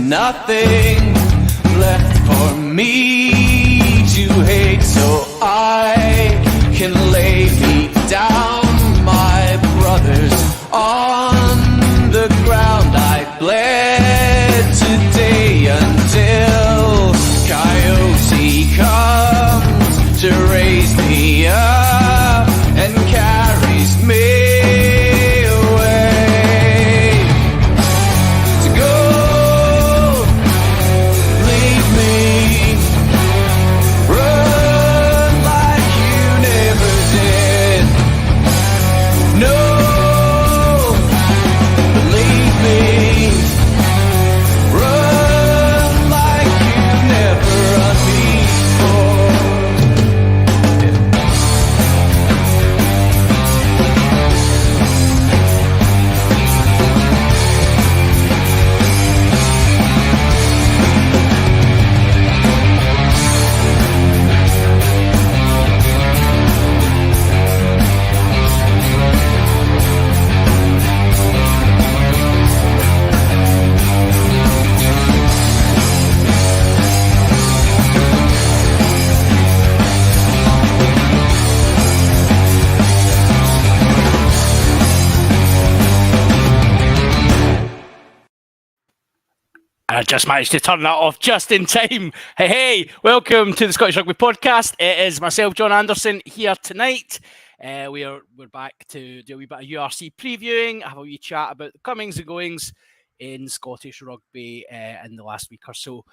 nothing left for me to hate, so I can lay me down, my brothers, on the ground. I bled today until Coyote comes to raise me up and carries me I just managed to turn that off just in time. Hey, welcome to the Scottish Rugby Podcast. It is myself, John Anderson, here tonight. We're back to do a wee bit of URC previewing, have a wee chat about the comings and goings in Scottish rugby in the last week or so.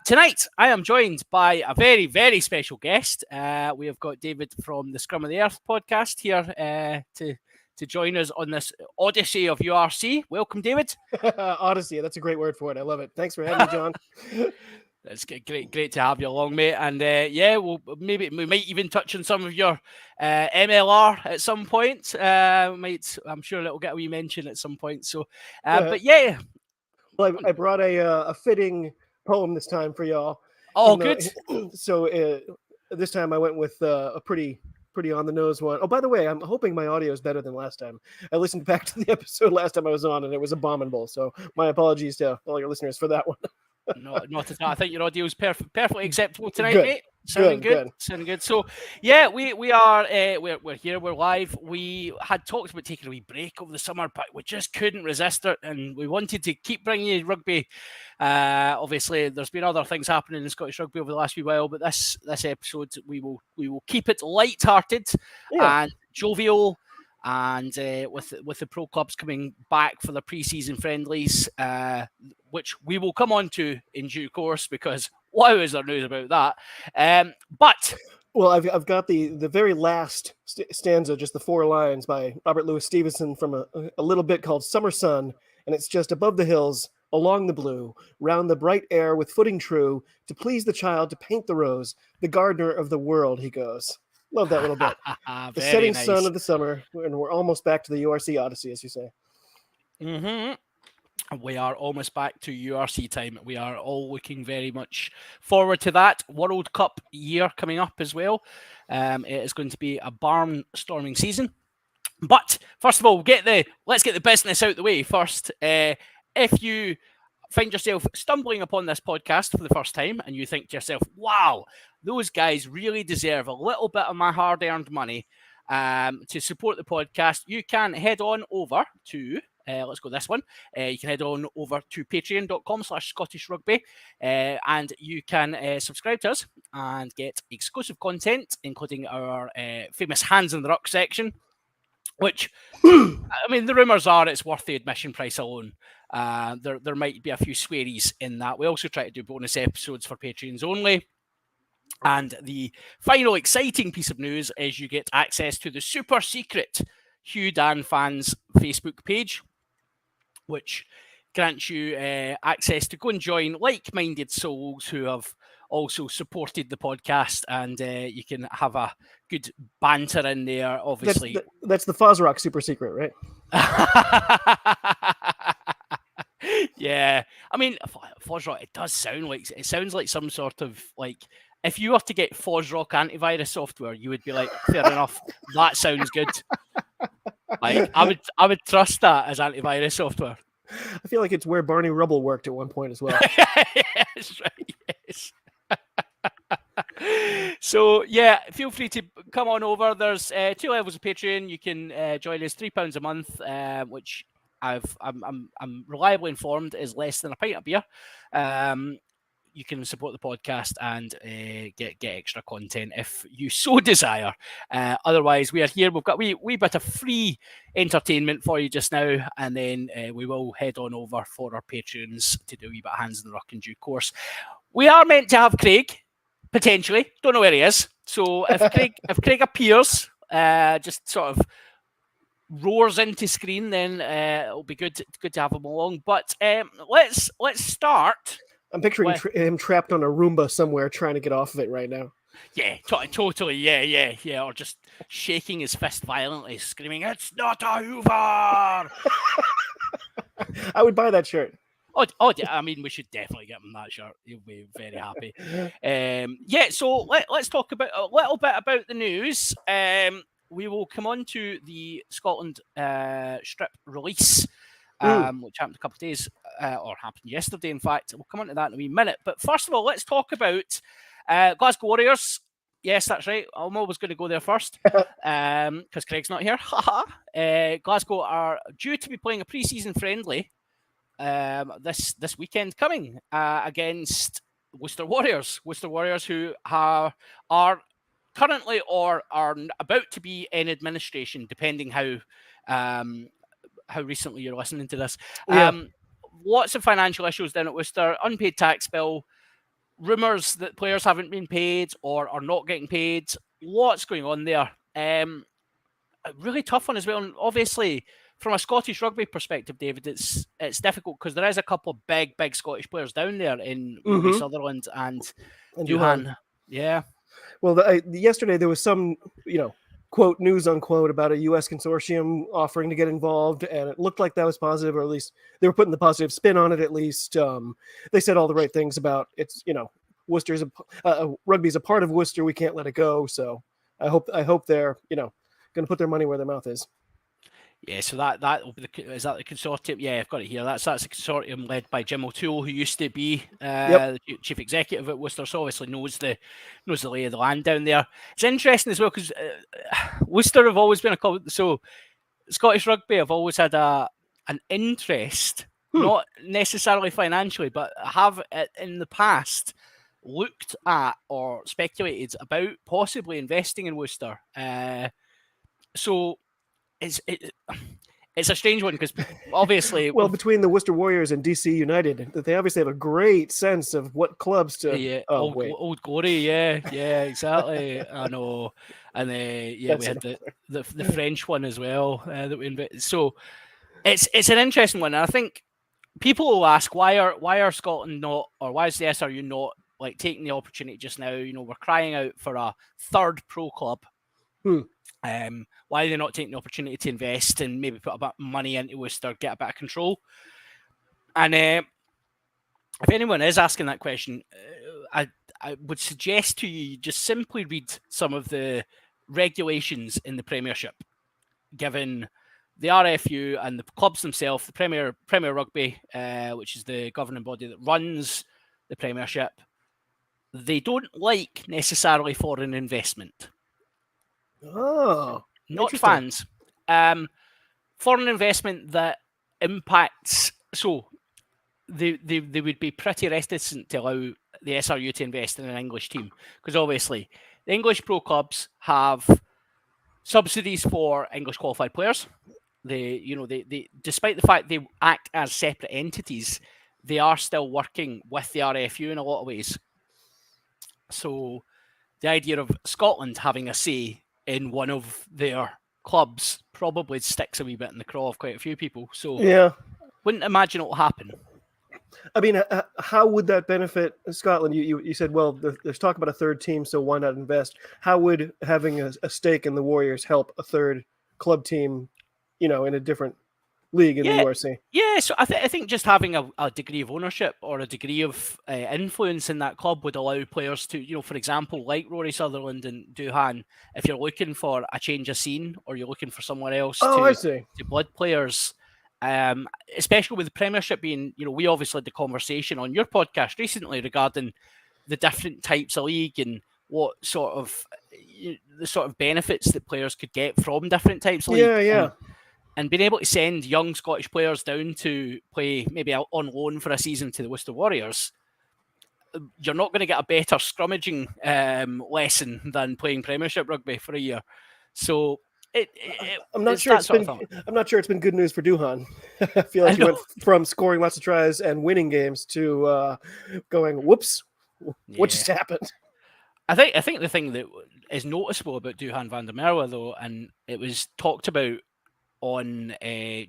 Tonight, I am joined by a very, very special guest. We have got David from the Scrum of the Earth podcast here to join us on this odyssey of URC. Welcome, David. Odyssey, that's a great word for it. I love it. Thanks for having me, John. It's great to have you along, mate. And we might even touch on some of your MLR at some point. I'm sure it'll get a wee mention at some point. So, but yeah. Well, I brought a fitting poem this time for y'all. Oh, good. So this time I went with a pretty on the nose one. Oh, by the way, I'm hoping my audio is better than last time. I listened back to the episode last time I was on, and it was abominable. So my apologies to all your listeners for that one. No, not at all. I think your audio is perfectly acceptable tonight, good. Mate. Sounding good. So yeah, we are we're here. We're live. We had talked about taking a wee break over the summer, but we just couldn't resist it, and we wanted to keep bringing you rugby. Obviously, there's been other things happening in Scottish rugby over the last wee while, but this episode we will keep it light-hearted and jovial. And with the pro clubs coming back for the pre-season friendlies, which we will come on to in due course, because wow, is there news about that? But well, I've got the very last stanza, just the 4 lines by Robert Louis Stevenson from a little bit called Summer Sun, and it's just above the hills, along the blue, round the bright air with footing true, to please the child, to paint the rose, the gardener of the world he goes. Love that little bit. The setting sun of the summer, and we're almost back to the URC Odyssey, as you say. Mm-hmm. We are almost back to URC time. We are all looking very much forward to that World Cup year coming up as well. It is going to be a barnstorming season. But first of all, let's get the business out the way first. If you find yourself stumbling upon this podcast for the first time and you think to yourself, wow, those guys really deserve a little bit of my hard-earned money to support the podcast, you can head on over to, let's go this one, you can head on over to patreon.com/Scottish Rugby and you can subscribe to us and get exclusive content, including our famous Hands in the Ruck section, which, I mean, the rumours are it's worth the admission price alone. There might be a few swearies in that. We also try to do bonus episodes for Patreons only. And the final exciting piece of news is you get access to the super secret Hugh Dan Fans Facebook page, which grants you access to go and join like-minded souls who have also supported the podcast, and you can have a good banter in there, obviously. That's the Fozrock super secret, right? Yeah. I mean, Fozrock, it sounds like some sort of, like, if you were to get Fozrock antivirus software, you would be like, fair enough, that sounds good. Like, I would trust that as antivirus software. I feel like it's where Barney Rubble worked at one point as well. Yes, right, yes. So yeah, feel free to come on over. There's 2 levels of Patreon. You can join us £3 a month, which I'm reliably informed is less than a pint of beer. You can support the podcast and get extra content if you so desire. Otherwise, we are here. We've got a wee bit of free entertainment for you just now, and then we will head on over for our Patreons to do a wee bit of Hands in the Ruck in due course. We are meant to have Craig, potentially. Don't know where he is. So if Craig appears, just sort of roars into screen, then it'll be good to have him along. But let's start. I'm picturing him trapped on a Roomba somewhere trying to get off of it right now. Yeah, totally. Yeah. Or just shaking his fist violently, screaming, "It's not a Hoover!" I would buy that shirt. Oh, I mean, we should definitely get him that shirt. He'll be very happy. So let's talk about a little bit about the news. We will come on to the Scotland strip release, which happened a couple of days, or happened yesterday, in fact. We'll come on to that in a wee minute. But first of all, let's talk about Glasgow Warriors. Yes, that's right. I'm always going to go there first because Craig's not here. Glasgow are due to be playing a pre-season friendly this weekend coming against Worcester Warriors. Worcester Warriors, who are currently or are about to be in administration, depending how recently you're listening to this. Lots of financial issues down at Worcester, unpaid tax bill, rumours that players haven't been paid or are not getting paid. Lots going on there. A really tough one as well. And obviously, from a Scottish rugby perspective, David, it's difficult because there is a couple of big Scottish players down there in Sutherland and Johan. Yeah. Well, yesterday there was some, quote, news unquote, about a U.S. consortium offering to get involved, and it looked like that was positive, or at least they were putting the positive spin on it. At least they said all the right things about it's, Worcester's rugby's a part of Worcester. We can't let it go. So I hope they're, going to put their money where their mouth is. Yeah, so that will be is that the consortium? Yeah, I've got it here. That's a consortium led by Jim O'Toole, who used to be the chief executive at Worcester, so obviously knows the lay of the land down there. It's interesting as well because Worcester have always been so Scottish rugby have always had an interest, not necessarily financially, but have in the past looked at or speculated about possibly investing in Worcester. So. It's a strange one because obviously, between the Worcester Warriors and DC United, they obviously have a great sense of what clubs to. Old Glory, yeah, exactly. I know, and we had the French one as well that we invited. So it's an interesting one. And I think people will ask why are Scotland not, or why is the SRU not like taking the opportunity just now? We're crying out for a third pro club. Why are they not taking the opportunity to invest and maybe put a bit of money into Worcester, get a bit of control? And if anyone is asking that question, I would suggest to you just simply read some of the regulations in the Premiership, given the RFU and the clubs themselves, the Premier Rugby, which is the governing body that runs the Premiership, they don't like necessarily foreign investment. Oh, not fans. Foreign investment that impacts. So they would be pretty reticent to allow the SRU to invest in an English team because obviously the English pro clubs have subsidies for English qualified players. They despite the fact they act as separate entities, they are still working with the RFU in a lot of ways. So the idea of Scotland having a say in one of their clubs probably sticks a wee bit in the craw of quite a few people. So wouldn't imagine it'll happen. I mean, how would that benefit Scotland? You said, well, there's talk about a third team, so why not invest? How would having a stake in the Warriors help a third club team, in a different league in the URC? Yeah, so I think just having a degree of ownership or a degree of influence in that club would allow players to, for example, like Rory Sutherland and Duhan, if you're looking for a change of scene or you're looking for somewhere else to blood players, especially with the Premiership being, we obviously had the conversation on your podcast recently regarding the different types of league and what sort of the sort of benefits that players could get from different types of league. Yeah. And being able to send young Scottish players down to play maybe on loan for a season to the Worcester Warriors, you're not going to get a better scrummaging lesson than playing Premiership rugby for a year. So I'm not sure it's been good news for Duhan. I feel like he went from scoring lots of tries and winning games to going, whoops, what just happened? I think the thing that is noticeable about Duhan van der Merwe, though, and it was talked about on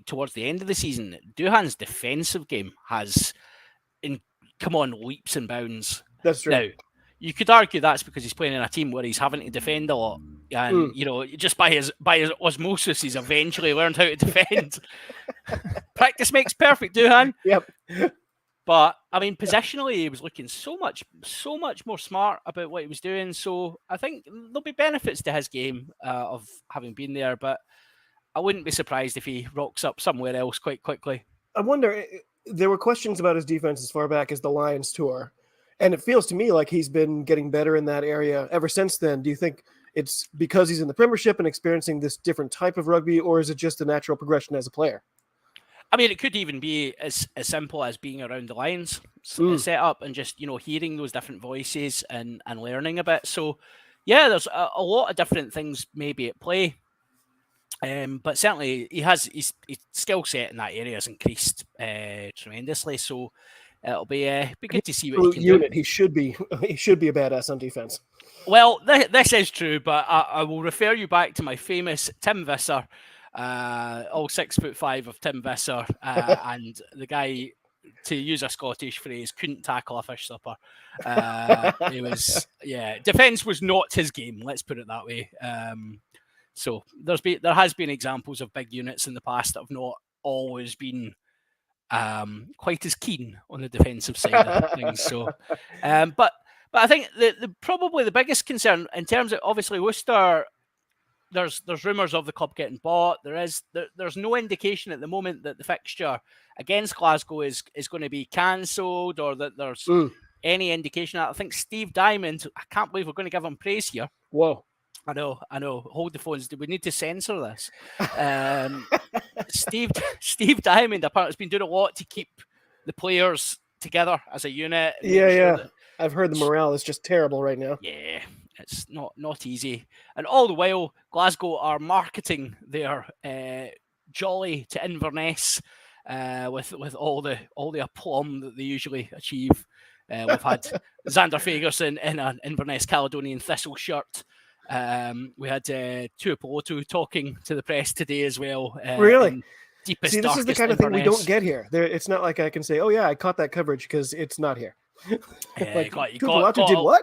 towards the end of the season, Duhan's defensive game has come on leaps and bounds. That's true. Now, you could argue that's because he's playing in a team where he's having to defend a lot, and just by his osmosis, he's eventually learned how to defend. Practice makes perfect, Duhan. Yep. But I mean, positionally, he was looking so much more smart about what he was doing. So I think there'll be benefits to his game of having been there. But I wouldn't be surprised if he rocks up somewhere else quite quickly. I wonder. There were questions about his defense as far back as the Lions tour, and it feels to me like he's been getting better in that area ever since then. Do you think it's because he's in the Premiership and experiencing this different type of rugby, or is it just a natural progression as a player? I mean, it could even be as simple as being around the Lions set up and just, hearing those different voices and learning a bit. So, yeah, there's a lot of different things maybe at play. But certainly his skill set in that area has increased tremendously. So it'll be good to see what he can do. He should be a badass on defense. Well, this is true, but I will refer you back to my famous Tim Visser, all 6'5" of Tim Visser, and the guy, to use a Scottish phrase, couldn't tackle a fish supper. Defence was not his game. Let's put it that way. So there has been examples of big units in the past that have not always been quite as keen on the defensive side of things. So, but I think probably the biggest concern in terms of, obviously, Worcester, there's rumours of the club getting bought. There's no indication at the moment that the fixture against Glasgow is going to be cancelled, or that there's any indication. I think Steve Diamond, I can't believe we're going to give him praise here. Whoa. I know. Hold the phones. Do we need to censor this? Steve Diamond apparently has been doing a lot to keep the players together as a unit. I've heard the morale is just terrible right now. Yeah, it's not easy. And all the while, Glasgow are marketing their jolly to Inverness with all the aplomb that they usually achieve. We've had Xander Fagerson in an Inverness Caledonian Thistle shirt. We had Tuipulotu talking to the press today as well. Really? See, this is the kind of thing we don't get here. It's not like I can say, "Oh yeah, I caught that coverage," because it's not here. Tuipulotu did what?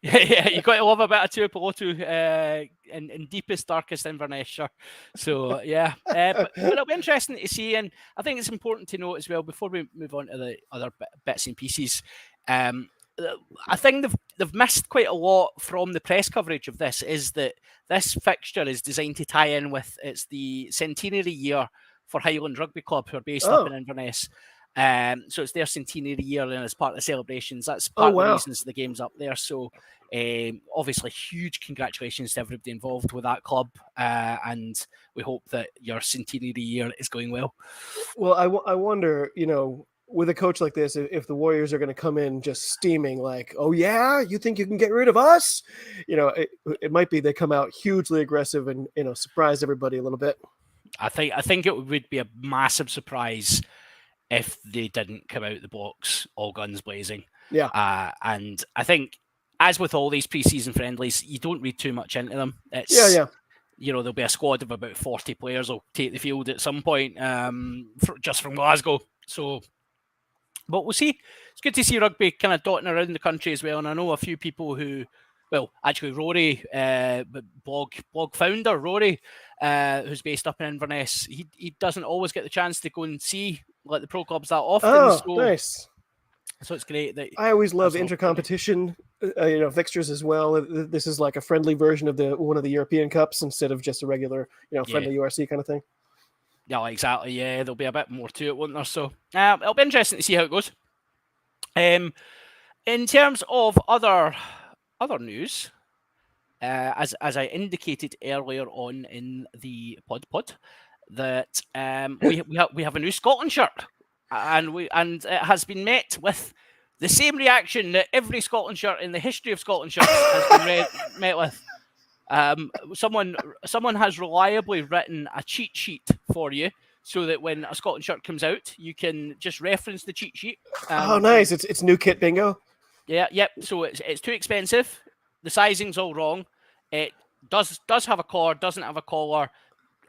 Yeah, you got to love a bit of Tuipulotu in deepest, darkest Inverness shirt. So yeah, but it'll be interesting to see, and I think it's important to note as well before we move on to the other bits and pieces. I think they've missed quite a lot from the press coverage of this, is that this fixture is designed to tie in with, it's the centenary year for Highland Rugby Club, who are based up in Inverness. So it's their centenary year, and as part of the celebrations, that's part of the reasons the game's up there. So obviously huge congratulations to everybody involved with that club, and we hope that your centenary year is going well. Well, I wonder, with a coach like this, if the Warriors are going to come in just steaming, like, "Oh yeah, you think you can get rid of us?" It might be they come out hugely aggressive and surprise everybody a little bit. I think it would be a massive surprise if they didn't come out the box all guns blazing. Yeah. And I think, as with all these pre-season friendlies, you don't read too much into them. It's, there'll be a squad of about 40 players will take the field at some point, just from Glasgow. So. But we'll see. It's good to see rugby kind of dotting around the country as well. And I know a few people who, actually Rory, blog founder Rory, who's based up in Inverness, he doesn't always get the chance to go and see the pro clubs that often. Oh, nice. So it's great that I always love inter-competition, fixtures as well. This is like a friendly version of one of the European Cups instead of just a regular, friendly URC kind of thing. Yeah, exactly. Yeah, there'll be a bit more to it, won't there? So it'll be interesting to see how it goes. In terms of other news, as I indicated earlier on in the pod, that we have a new Scotland shirt, and it has been met with the same reaction that every Scotland shirt in the history of Scotland shirts has been met with. Someone has reliably written a cheat sheet for you, so that when a Scotland shirt comes out, you can just reference the cheat sheet. Oh, nice! It's new kit bingo. Yeah, yep. So it's too expensive. The sizing's all wrong. It does have a collar, doesn't have a collar,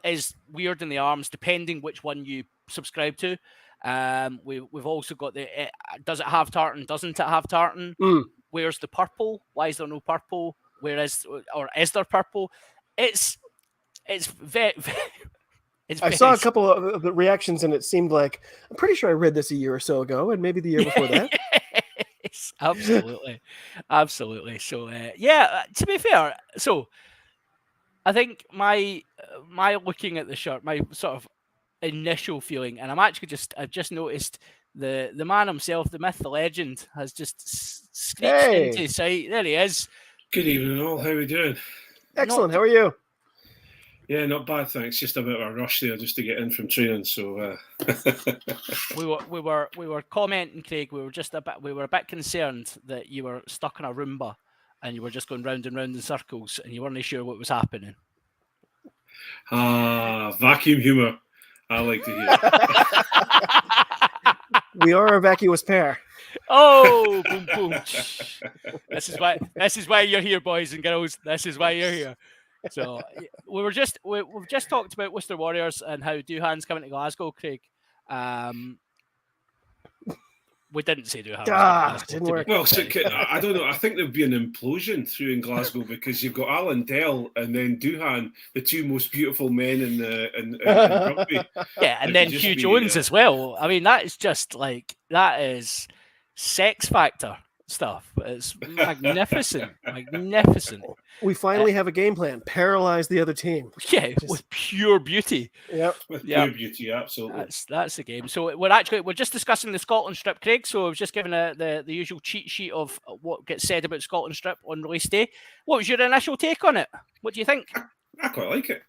is weird in the arms, depending which one you subscribe to. We've also got does it have tartan? Doesn't it have tartan? Where's the purple? Why is there no purple? Is there purple? It's very. I saw a couple of the reactions, and it seemed like I'm pretty sure I read this a year or so ago, and maybe the year before that. Yes, absolutely. So to be fair, so I think my looking at the shirt, my sort of initial feeling, and I've just noticed the man himself, the myth, the legend, has just screeched into sight. There he is. Good evening, all. How are we doing? Excellent. How are you? Yeah, not bad, thanks. Just a bit of a rush there just to get in from training. So we were commenting, Craig. We were a bit concerned that you were stuck in a Roomba and you were just going round and round in circles and you weren't sure what was happening. Vacuum humour. I like to hear. We are a vacuous pair. Oh, boom, boom. This is why you're here, boys and girls. This is why you're here. So we've just talked about Worcester Warriors and how Duhan's coming to Glasgow, Craig. We didn't say Duhan. Didn't work. Well, so, I don't know. I think there'll be an implosion through in Glasgow because you've got Alan Dell and then Duhan, the two most beautiful men in rugby. Yeah, and then Hugh Jones as well. I mean, that is Sex Factor stuff. It's magnificent. We finally have a game plan. Paralyze the other team. Yeah, with pure beauty. Yep. With pure beauty, absolutely. That's the game. So we're just discussing the Scotland strip, Craig. So I was just giving the usual cheat sheet of what gets said about Scotland strip on release day. What was your initial take on it? What do you think? I quite like it.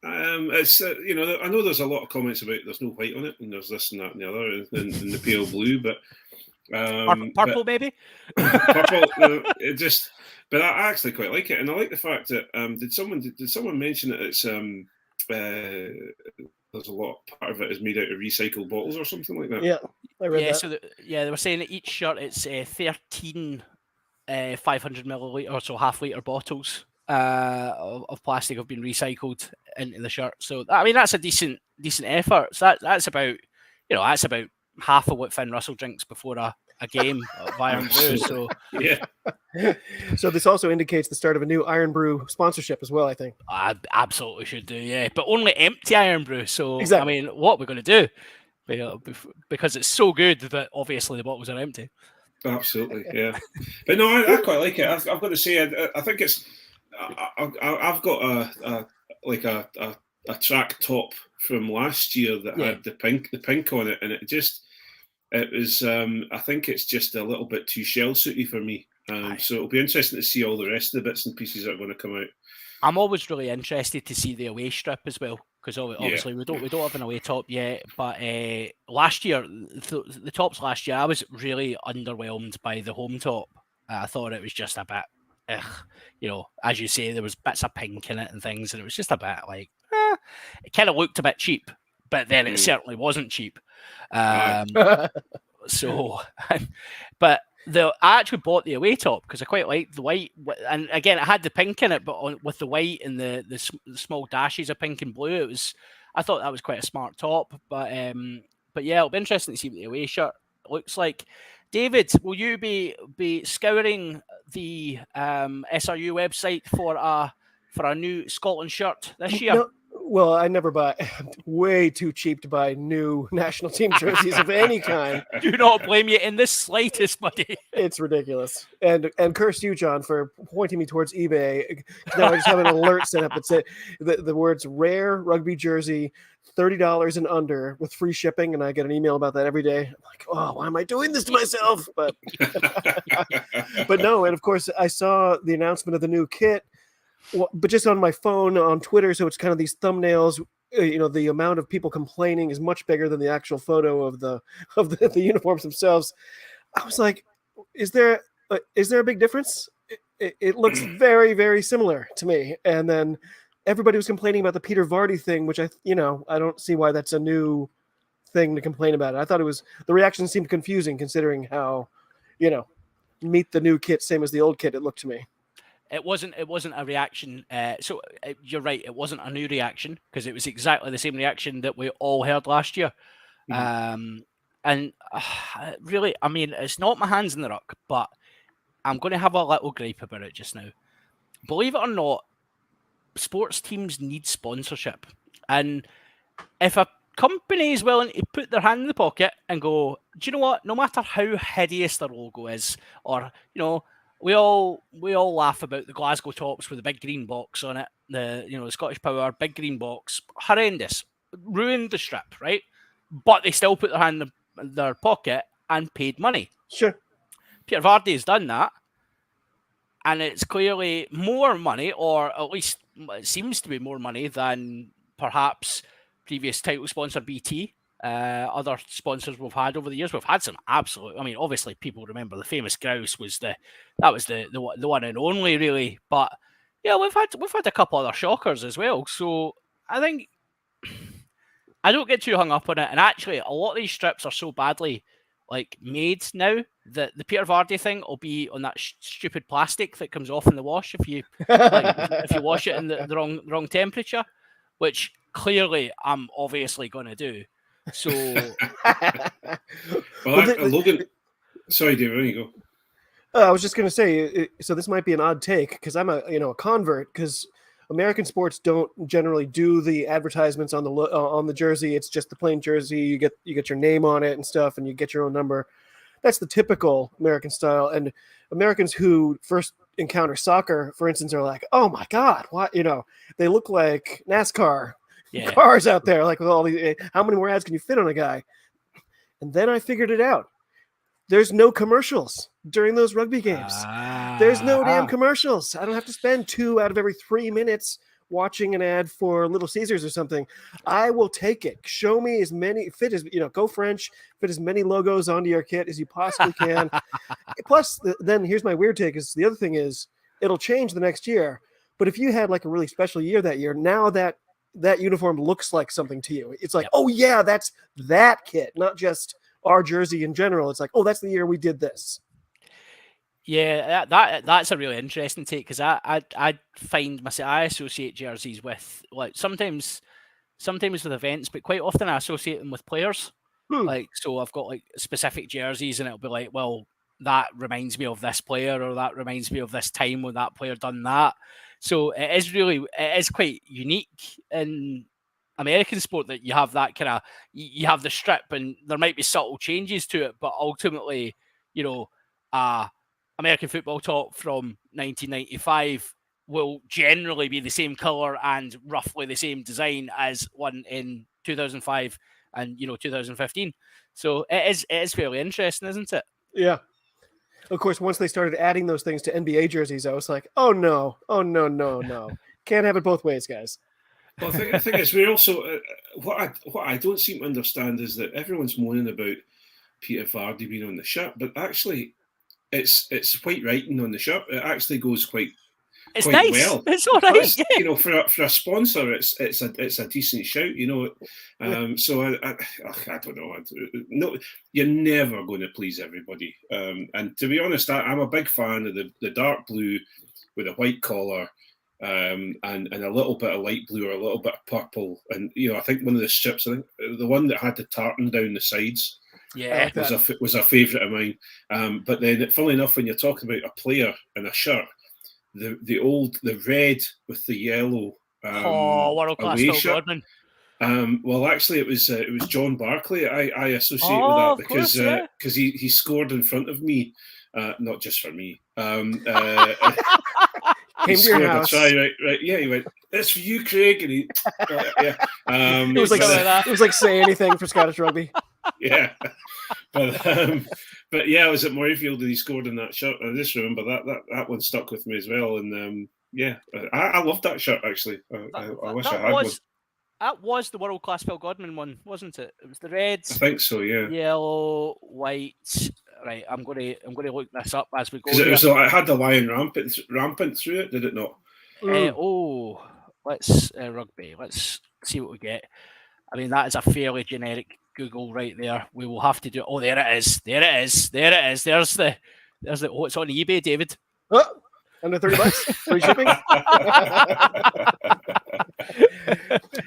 It's I know there's a lot of comments about there's no white on it and there's this and that and the other in the pale blue, but purple maybe. Purple. But I actually quite like it, and I like the fact that did someone mention that it's there's a lot part of it is made out of recycled bottles or something like that. Yeah, I read that. So they were saying that each shirt it's 13 500 milliliter or so half-liter bottles of plastic have been recycled into the shirt. So I mean that's a decent effort. So that's about half of what Finn Russell drinks before a game of Iron Brew. So yeah. So this also indicates the start of a new Iron Brew sponsorship as well, I think. I absolutely should do, yeah. But only empty Iron Brew. So exactly. I mean, what are we going to do? Because it's so good that obviously the bottles are empty. Absolutely, yeah. But no, I quite like it. I've got to say, I think it's. I've got a track top from last year that had the pink on it, and it was. I think it's just a little bit too shell suity for me. So it'll be interesting to see all the rest of the bits and pieces that are going to come out. I'm always really interested to see the away strip as well, because obviously we don't have an away top yet. But last year, the tops last year, I was really underwhelmed by the home top. I thought it was just a bit, as you say, there was bits of pink in it and things, and it was just a bit like it kind of looked a bit cheap, but then it certainly wasn't cheap. But I actually bought the away top because I quite liked the white, and again it had the pink in it, but with the white and the small dashes of pink and blue, I thought that was quite a smart top. But yeah, it'll be interesting to see what the away shirt looks like. David, will you be scouring the SRU website for a new Scotland shirt this year? No, Well, I never buy. I'm way too cheap to buy new national team jerseys of any kind. Do not blame you in the slightest, buddy. It's ridiculous. And curse you, John, for pointing me towards eBay. Now I just have an alert set up that said the words "rare rugby jersey, $30 and under with free shipping," and I get an email about that every day. I'm like, oh, why am I doing this to myself? But no. And of course, I saw the announcement of the new kit. Well, but just on my phone, on Twitter, so it's kind of these thumbnails. The amount of people complaining is much bigger than the actual photo of the uniforms themselves. I was like, is there a big difference? It looks very, very similar to me. And then everybody was complaining about the Peter Vardy thing, which I don't see why that's a new thing to complain about. I thought the reaction seemed confusing considering how, meet the new kit, same as the old kit, it looked to me. It wasn't a reaction. You're right. It wasn't a new reaction because it was exactly the same reaction that we all heard last year. Mm-hmm. And really, I mean, it's not my hands in the ruck, but I'm going to have a little gripe about it just now. Believe it or not, sports teams need sponsorship. And if a company is willing to put their hand in the pocket and go, do you know what? No matter how hideous their logo is, or, we all laugh about the Glasgow tops with the big green box on it. The Scottish Power big green box, horrendous, ruined the strip, right? But they still put their hand in their pocket and paid money. Sure. Peter Vardy has done that, and it's clearly more money, or at least it seems to be more money than perhaps previous title sponsor BT. Other sponsors we've had over the years. We've had some absolute. I mean, obviously, people remember the famous grouse was the one and only, really. But yeah, we've had a couple other shockers as well. So I think I don't get too hung up on it. And actually, a lot of these strips are so badly made now that the Peter Vardy thing will be on that stupid plastic that comes off in the wash if you if you wash it in the wrong temperature, which clearly I'm obviously going to do. So, Logan, sorry, David, there you go. I was just going to say, so this might be an odd take because I'm a convert, because American sports don't generally do the advertisements on the jersey. It's just the plain jersey. You get your name on it and stuff, and you get your own number. That's the typical American style. And Americans who first encounter soccer, for instance, are like, "Oh my God, what?" They look like NASCAR. Yeah. Cars out there, with all these. How many more ads can you fit on a guy? And then I figured it out. There's no commercials during those rugby games. There's no damn commercials. I don't have to spend 2 out of every 3 minutes watching an ad for Little Caesars or something. I will take it. Show me as many go French, fit as many logos onto your kit as you possibly can. Plus, then here's my weird take: is the other thing is it'll change the next year. But if you had a really special year that year, now that uniform looks like something to you. It's like, oh yeah, that's that kit, not just our jersey in general. It's like, oh, that's the year we did this. Yeah, that's a really interesting take, because I find myself, I associate jerseys with sometimes with events, but quite often I associate them with players. So I've got specific jerseys, and it'll be well, that reminds me of this player, or that reminds me of this time when that player done that. So it is quite unique in American sport that you have that kind of, you have the strip, and there might be subtle changes to it, but ultimately, American football top from 1995 will generally be the same color and roughly the same design as one in 2005 and 2015. So it is fairly interesting, isn't it? Yeah. Of course, once they started adding those things to NBA jerseys, I was like, oh no. Can't have it both ways, guys. Well, I think it's real. So what I don't seem to understand is that everyone's moaning about Peter Vardy being on the shirt, but actually it's white writing on the shirt. It actually goes quite nice. Well. It's all right. For a sponsor, it's a decent shout. So I don't know. No, you're never going to please everybody. And to be honest, I'm a big fan of the dark blue with a white collar, and a little bit of light blue or a little bit of purple. And I think one of the strips, I think the one that had the tartan down the sides, was a favourite of mine. But then, funnily enough, when you're talking about a player in a shirt, the red with the yellow world class away Phil shirt. Godman. Well, actually, it was John Barclay. I associate with that because he scored in front of me, not just for me. Came He to your scored a house. try, right? Yeah, he went, "It's for you, Craig," and he, yeah. It was like Say Anything for Scottish rugby. Yeah, but yeah, I was at Murrayfield and he scored in that shirt. I just remember that one stuck with me as well. And I loved that shirt actually. I wish I had one. That was the world class Phil Godman one, wasn't it? It was the red. I think so. Yeah. Yellow, white. Right, I'm going to look this up as we go. Because it had the lion rampant through it, did it not? Let's rugby. Let's see what we get. I mean, that is a fairly generic Google right there. We will have to do. Oh, there it is. There it is. There's the. Oh, it's on eBay, David. Oh, under $30 free shipping.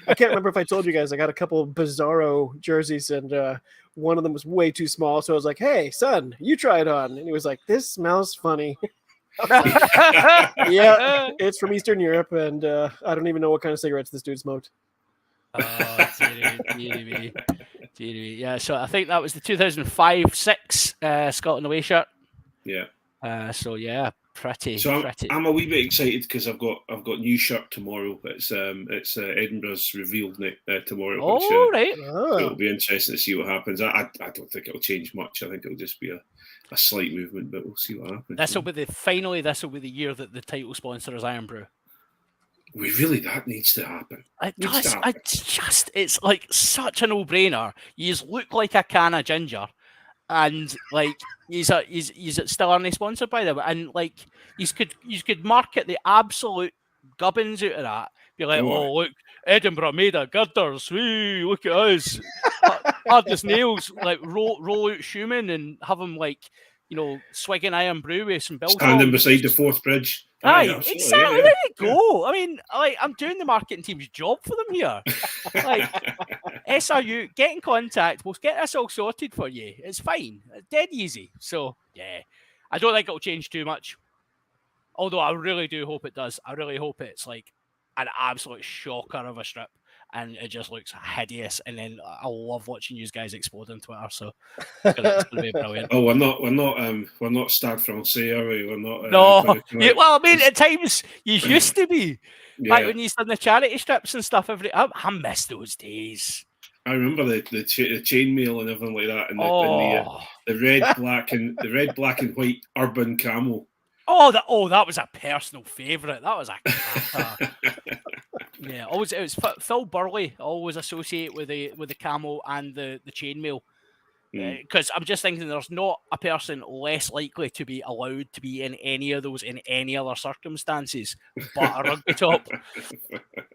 I can't remember if I told you guys I got a couple of bizarro jerseys, and one of them was way too small. So I was like, "Hey, son, you try it on." And he was like, "This smells funny." Yeah, it's from Eastern Europe, and I don't even know what kind of cigarettes this dude smoked. Oh, yeah. So I think that was the 2005-06 Scotland away shirt. Yeah. So yeah, pretty. I'm a wee bit excited because I've got new shirt tomorrow. It's Edinburgh's revealed tomorrow. Oh, right. It'll be interesting to see what happens. I don't think it'll change much. I think it'll just be a slight movement, but we'll see what happens. This will be the year that the title sponsor is Iron Brew. That needs to happen. It's like such a no-brainer. You look like a can of ginger, and like he's still only sponsored by them, and like you could market the absolute gubbins out of that. Be like, oh look, Edinburgh made of girders. Wee, look at us, hard as nails. Like roll out Schumann and have him like, swigging Iron Brew with some bills. Standing beside the Forth Bridge. Aye, exactly. Yeah. There you go. I mean, I'm doing the marketing team's job for them here. Like, SRU, get in contact. We'll get this all sorted for you. It's fine. It's dead easy. So, yeah. I don't think it'll change too much. Although I really do hope it does. I really hope it's like an absolute shocker of a strip. And it just looks hideous, and then I love watching you guys explode on Twitter. So it's gonna be brilliant. Oh, we're not Stade Francais, are we? We're not. No, well, I mean, at times you used to be. Yeah. Like when you done the charity strips and stuff. I miss those days. I remember the chainmail and everything like that, and the red, black and white urban camo. That was a personal favourite. That was a cracker. Yeah, it was Phil Burley. Always associate with the camo and the chainmail, because I'm just thinking there's not a person less likely to be allowed to be in any of those in any other circumstances but a rugby top.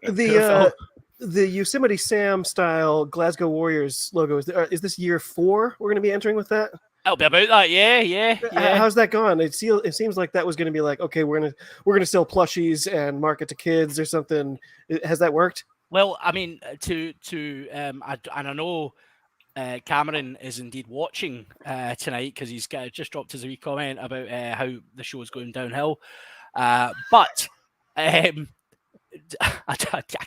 The Yosemite Sam style Glasgow Warriors logo is this year 4? We're going to be entering with that. It'll be about that, yeah. How's that gone? It seems like that was going to be like, okay, we're gonna sell plushies and market to kids or something. Has that worked? Well, I mean, I know Cameron is indeed watching tonight because he's just dropped us a wee comment about how the show is going downhill. But I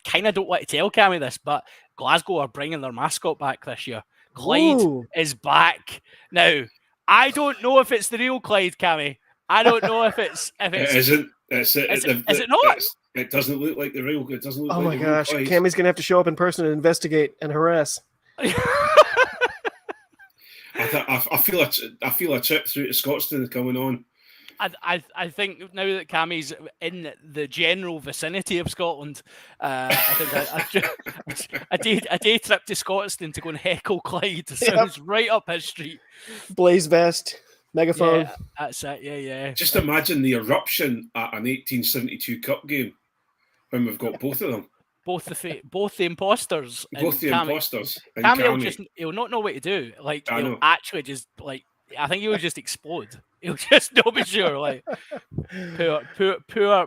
kind of don't want to tell Cammy this, but Glasgow are bringing their mascot back this year. Clyde is back now. I don't know if it's the real Clyde, Cammy. I don't know if it's. It isn't. Is it not? It doesn't look like the real. It doesn't look. Oh like my gosh, Cammy's gonna have to show up in person and investigate and harass. I feel a trip through to Scotstoun coming on. I think now that Cammy's in the general vicinity of Scotland, I think a day trip to Scotstoun to go and heckle Clyde sounds right up his street. Blaze vest, megaphone. Yeah, that's it. Yeah. Just imagine the eruption at an 1872 Cup game when we've got both of them. Both the imposters. Both the imposters. Cammy he'll not know what to do. Like he'll actually just like. I think he'll just explode. He'll just not be sure. Like poor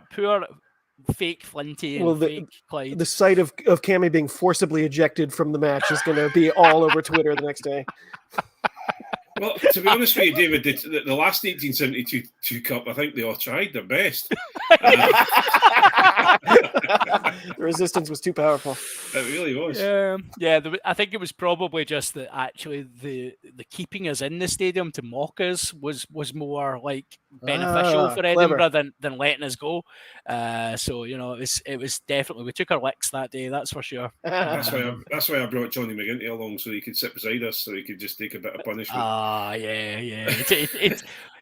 fake Flinty and fake Clyde. The sight of Cammy being forcibly ejected from the match is going to be all over Twitter the next day. Well, to be honest with you, David, the last 1872 Cup, I think they all tried their best. The resistance was too powerful. It really was. Yeah. I think it was probably just that actually the keeping us in the stadium to mock us was more like beneficial for Edinburgh than letting us go. So it was definitely, we took our licks that day, that's for sure. That's why I brought Johnny McGinty along, so he could sit beside us, so he could just take a bit of punishment. Yeah.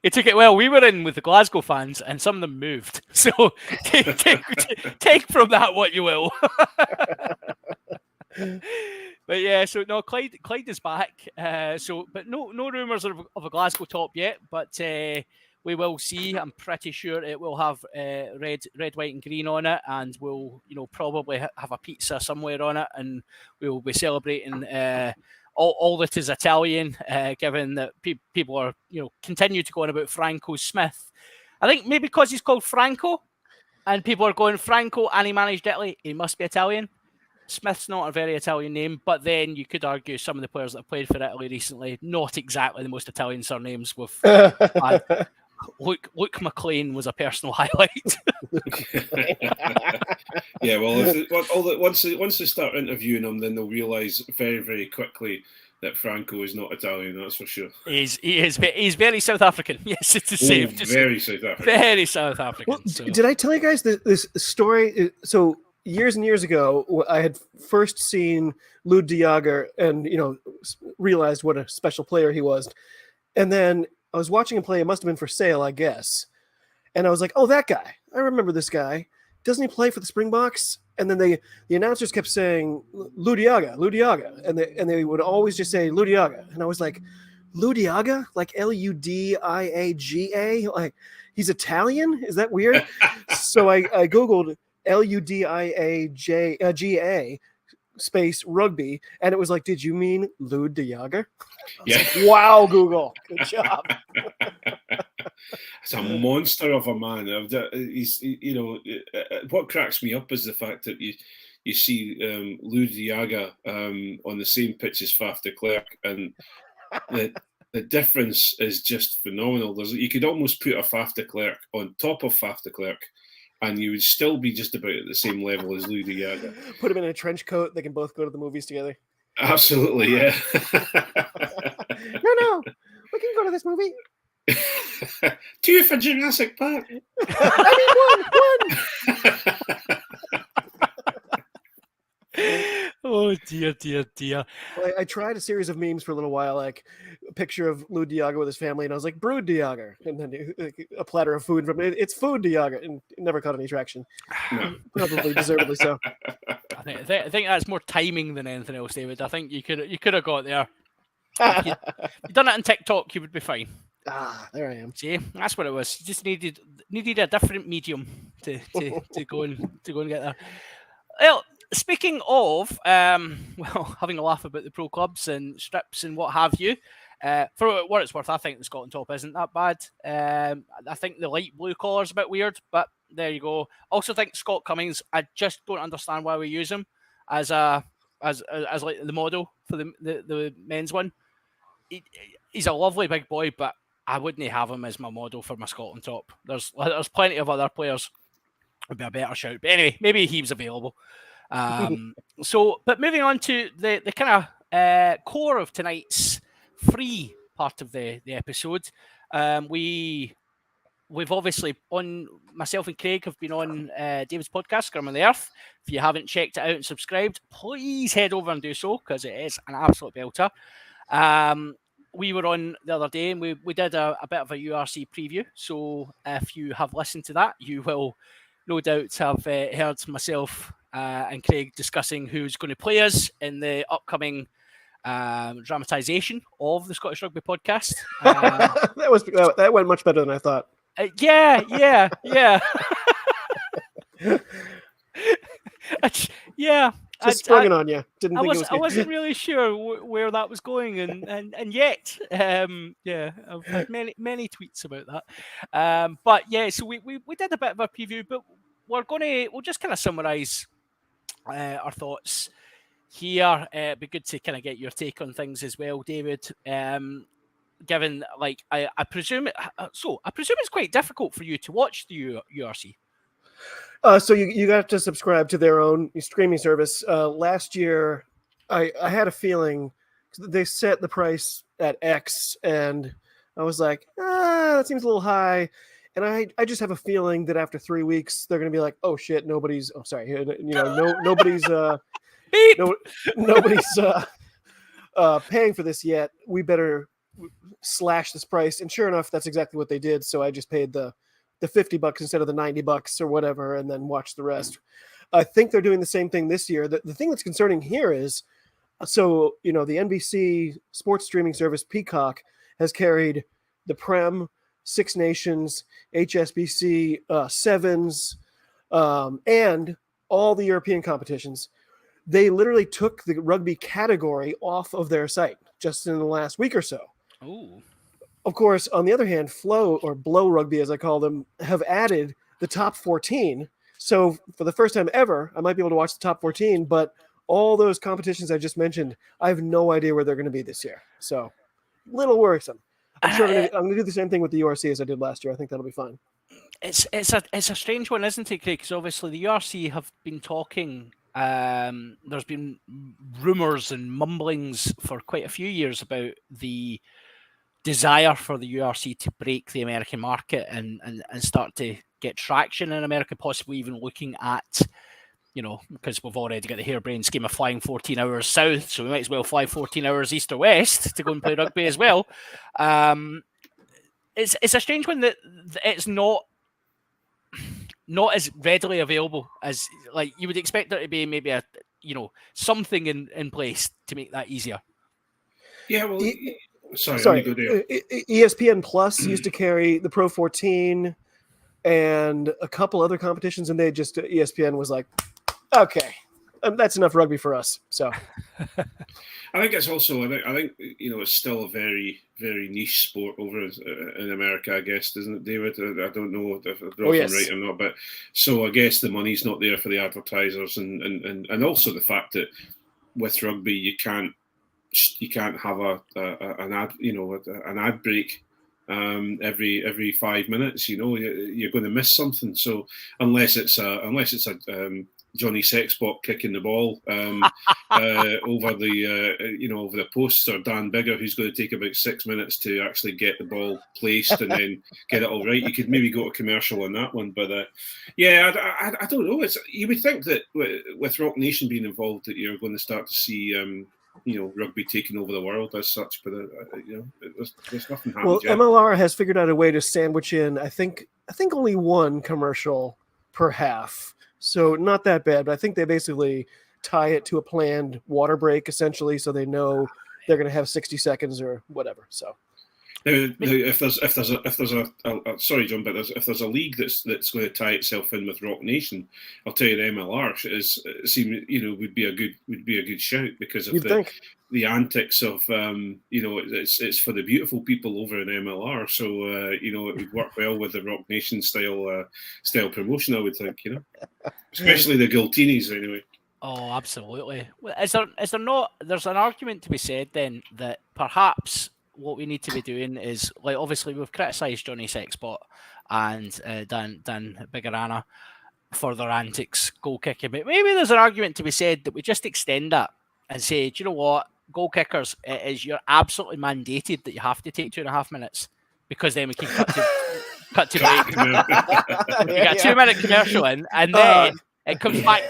It took it well. We were in with the Glasgow fans, and some of them moved. So take from that what you will. But yeah, so no, Clyde is back. But no rumours of a Glasgow top yet. But we will see. I'm pretty sure it will have red, white, and green on it, and we'll probably have a pizza somewhere on it, and we will be celebrating all that is Italian. Given that people are continue to go on about Franco Smith. I think maybe because he's called Franco, and people are going Franco, and he managed Italy, he must be Italian. Smith's not a very Italian name, but then you could argue some of the players that have played for Italy recently, not exactly the most Italian surnames. With Luke McLean was a personal highlight. Yeah, well, once they start interviewing him, then they'll realise very, very quickly that Franco is not Italian. That's for sure. He's very South African. Yes, it's safe to say. Very South African. Very South African. Well, did I tell you guys this story? So years and years ago, I had first seen Lud de Jager and realized what a special player he was, and then I was watching him play. It must have been for sale, I guess. And I was like, "Oh, that guy! I remember this guy. Doesn't he play for the Springboks?" And then the announcers kept saying Lud de Jager, and they would always just say Lud de Jager. And I was like, Lud de Jager, like Ludiaga, like he's Italian? Is that weird? So I googled Ludiaga space rugby, and it was like, did you mean Lud de Jager? Yeah. Like, wow, Google, good job. It's a monster of a man. He's, what cracks me up is the fact that you see Lud de Jager on the same pitch as Faf de Klerk, and the difference is just phenomenal. You could almost put a Faf de Klerk on top of Faf de Klerk, and you would still be just about at the same level as Lud de Jager. Put him in a trench coat. They can both go to the movies together. Absolutely, yeah. No, we can go to this movie. 2 for Jurassic Park. I mean, one. Oh dear. Well, I tried a series of memes for a little while, like a picture of Lud de Jager with his family, and I was like, Brood de Jager, and then a platter of food from it. It's Food de Jager, and it never caught any traction. No. Probably deservedly so. I think that's more timing than anything else, David. I think you could have got there. If you'd done it on TikTok, you would be fine. There I am. See, that's what it was. You just needed a different medium to go and get there. Well, speaking of having a laugh about the pro clubs and strips and what have you, for what it's worth, I think the Scotland top isn't that bad. I think the light blue collar is a bit weird, but there you go. Also think Scott Cummings, I just don't understand why we use him as like the model for the men's one. He's a lovely big boy, but I wouldn't have him as my model for my Scotland top. There's plenty of other players would be a better shout. But anyway, maybe he was available. But moving on to the kind of core of tonight's free part of the episode. We've obviously, myself and Craig have been on David's podcast, Scrum on the Earth. If you haven't checked it out and subscribed, please head over and do so, because it is an absolute belter. We were on the other day, and we did a bit of a URC preview. So if you have listened to that, you will no doubt have heard myself and Craig discussing who's going to play us in the upcoming dramatisation of the Scottish Rugby podcast. That went much better than I thought. Yeah. Yeah. Just sprung it on you. I wasn't really sure where that was going, and yet, I've had many tweets about that. But yeah, so we did a bit of a preview, but we'll just kind of summarise our thoughts here. It'd be good to kind of get your take on things as well, David. Given, like, I presume it's quite difficult for you to watch the URC. So you got to subscribe to their own streaming service. Last year, I had a feeling they set the price at X, and I was like, that seems a little high. And I just have a feeling that after 3 weeks, they're going to be like, oh shit, nobody's nobody's paying for this yet. We better slash this price. And sure enough, that's exactly what they did. So I just paid the $50 instead of the $90 or whatever, and then watch the rest. I think they're doing the same thing this year. The thing that's concerning here is, so, the NBC sports streaming service Peacock has carried the Prem, Six Nations, HSBC, Sevens, and all the European competitions. They literally took the rugby category off of their site just in the last week or so. Ooh. Of course, on the other hand, Flow, or Blow Rugby, as I call them, have added the top 14. So for the first time ever, I might be able to watch the top 14, but all those competitions I just mentioned, I have no idea where they're going to be this year. So little worrisome. I'm sure I'm going to do the same thing with the URC as I did last year. I think that'll be fine. It's a strange one, isn't it, Craig? Because obviously the URC have been talking. There's been rumours and mumblings for quite a few years about the desire for the URC to break the American market and start to get traction in America, possibly even looking at, because we've already got the harebrained scheme of flying 14 hours south, so we might as well fly 14 hours east or west to go and play rugby as well. It's a strange one that it's not as readily available as, like, you would expect there to be maybe a something in place to make that easier. Yeah, well, sorry. ESPN Plus used to carry the Pro 14 and a couple other competitions, and ESPN was like, okay, that's enough rugby for us. So I think it's also, I think it's still a very, very niche sport over in America, I guess, isn't it, David? I don't know if they're often right or not, but so I guess the money's not there for the advertisers, and also the fact that with rugby you can't have an ad break every 5 minutes. You're going to miss something. So unless it's a Johnny Sexbot kicking the ball over the posts, or Dan Bigger, who's going to take about 6 minutes to actually get the ball placed and then get it all right, you could maybe go to commercial on that one. But I don't know. You would think that with Rock Nation being involved, that you're going to start to see rugby taking over the world as such, but there's nothing happening. Well, yet. MLR has figured out a way to sandwich in, I think only one commercial per half, so not that bad. But I think they basically tie it to a planned water break, essentially, so they know they're going to have 60 seconds or whatever. So. Now, if there's a sorry, John, but if there's a league that's going to tie itself in with Rock Nation, I'll tell you the MLR would be a good shout, because of the antics of it's for the beautiful people over in MLR, so it would work well with the Rock Nation style promotion, I would think, especially the Gultinis anyway. Oh, absolutely. Is there not? There's an argument to be said then that perhaps what we need to be doing is, like, obviously we've criticised Johnny Sexbot and Dan Biggerana for their antics goal kicking, but maybe there's an argument to be said that we just extend that and say, do you know what, goal kickers, you're absolutely mandated that you have to take 2.5 minutes, because then we can cut to break. You got a 2-minute commercial in, and then it comes back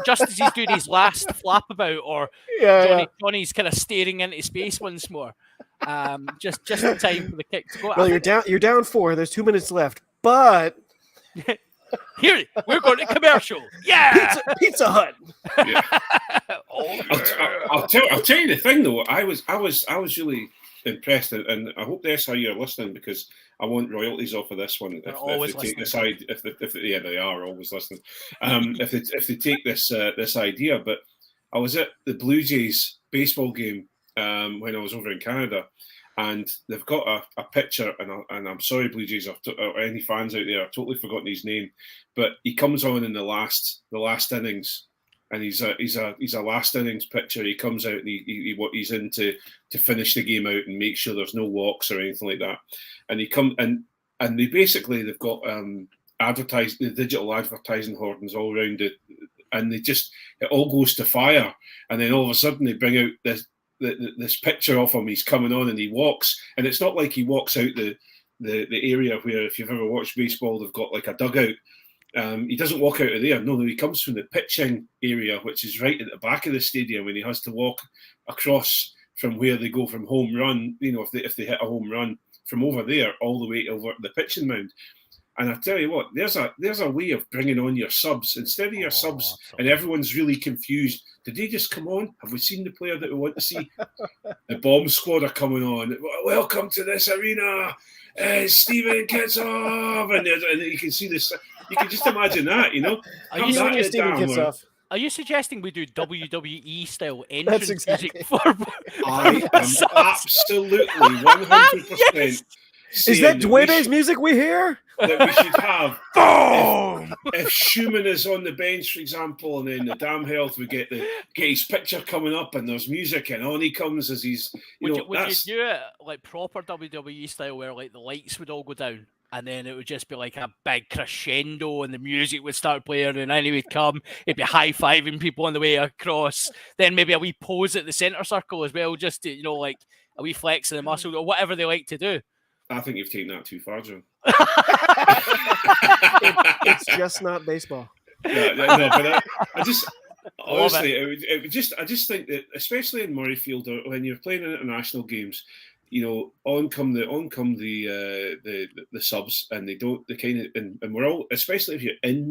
just as he's doing his last flap about, or Johnny's kind of staring into space once more. Just in time for the kick to go. Well, you're down 4. There's 2 minutes left, but here we're going to commercial. Yeah, Pizza Hut. Yeah. I'll tell you the thing though. I was really impressed, and I hope the SIU are listening, because I want royalties off of this one. If they take this idea, they are always listening. If they take this idea, but I was at the Blue Jays baseball game when I was over in Canada, and they've got a picture, and I'm sorry, Blue Jays, or any fans out there, I've totally forgotten his name, but he comes on in the last innings, and he's a last innings pitcher. He comes out and he's in to finish the game out and make sure there's no walks or anything like that. And he come and they've got the digital advertising hoardings all around it, and it all goes to fire, and then all of a sudden they bring out this picture of him. He's coming on and he walks, and it's not like he walks out the area where, if you've ever watched baseball, they've got like a dugout. He doesn't walk out of there. No, he comes from the pitching area, which is right at the back of the stadium, and he has to walk across from where they go from home run. If they hit a home run, from over there all the way over the pitching mound. And I tell you what, there's a way of bringing on your subs instead of your subs, absolutely. and everyone's really confused. Did they just come on? Have we seen the player that we want to see? The bomb squad are coming on. Welcome to this arena, Stephen Kitsoff, and you can see this. You can just imagine that, Are you Knowing your Stephen Kitsoff. Are you suggesting we do WWE style entrance exactly. music for? I am absolutely 100%. Yes! Is that Dwebe's music we hear? That we should have. Boom! If Schumann is on the bench, for example, and then the damn health, we get his picture coming up, and there's music, and on he comes as he's. Would you do it like proper WWE style, where like the lights would all go down, and then it would just be like a big crescendo, and the music would start playing, and then he would come. He'd be high-fiving people on the way across. Then maybe a wee pose at the centre circle as well, just to, like a wee flex of the muscle or whatever they like to do. I think you've taken that too far, John. It's just not baseball. No, but I just honestly, I just think that, especially in Murrayfield, or when you're playing in international games, on come the subs, and they kind of, and we're all, especially if you're in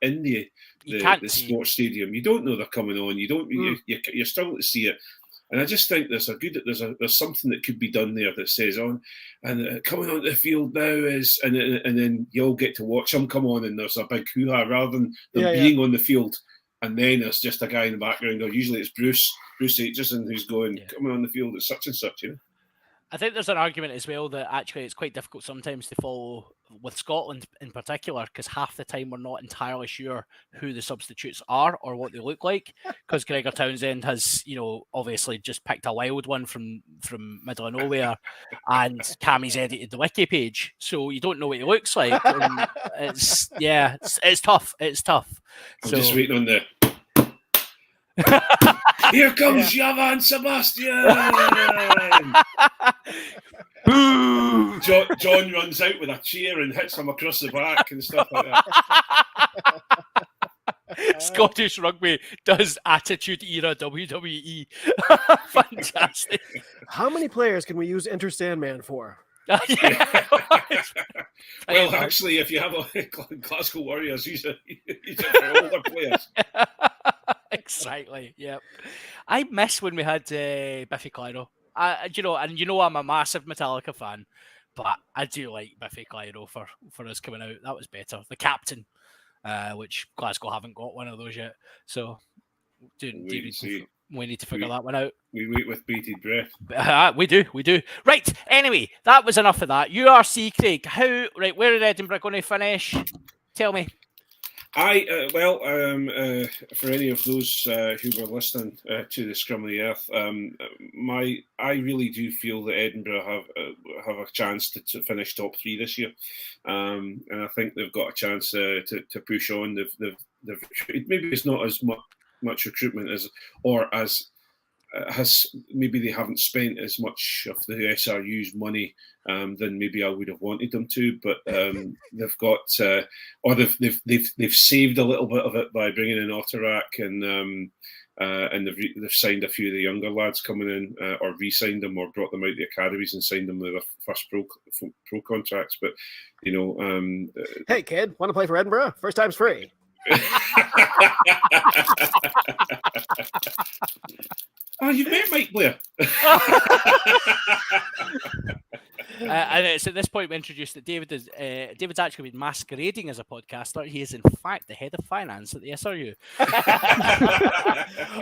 the sports stadium, you don't know they're coming on. You don't. You're struggling to see it. And I just think there's something that could be done there that says on, and coming onto the field now is, and then you'll get to watch them come on, and there's a big hoo-ha rather than them being on the field, and then there's just a guy in the background, or usually it's Bruce Aitchison who's going, coming on the field at such and such, I think there's an argument as well that actually it's quite difficult sometimes to follow with Scotland in particular, because half the time we're not entirely sure who the substitutes are or what they look like, because Gregor Townsend has, obviously just picked a wild one from middle of nowhere, and Cammy's edited the wiki page, so you don't know what he looks like. And it's tough. It's tough. I'm just waiting on the. Here comes Jovan Sebastian. John runs out with a chair and hits him across the back and stuff like that. Scottish rugby does Attitude Era WWE. Fantastic. How many players can we use Enter Sandman for? Well, actually, if you have a Glasgow Warriors, use it for older players. Exactly. Yep. I miss when we had Biffy Clyro. I'm a massive Metallica fan, but I do like Biffy Clyro for us coming out. That was better. The captain, which Glasgow haven't got one of those yet. So, we need to figure that one out. We wait with bated breath. We do. Right. Anyway, that was enough of that. URC, Craig. Where are Edinburgh going to finish? Tell me. For any of those who were listening to the Scrum of the Earth, I really do feel that Edinburgh have a chance to finish top 3 this year, and I think they've got a chance to push on. They've maybe it's not as much recruitment has maybe they haven't spent as much of the SRU's money than maybe I would have wanted them to, but they've got or they've saved a little bit of it by bringing in Otterak, and they've signed a few of the younger lads coming in, or re-signed them, or brought them out of the academies and signed them with their first pro contracts. But hey kid, want to play for Edinburgh? First time's free. Oh, you've met Mike Blair. And it's at this point we introduced that David's actually been masquerading as a podcaster. He is in fact the head of finance at the SRU.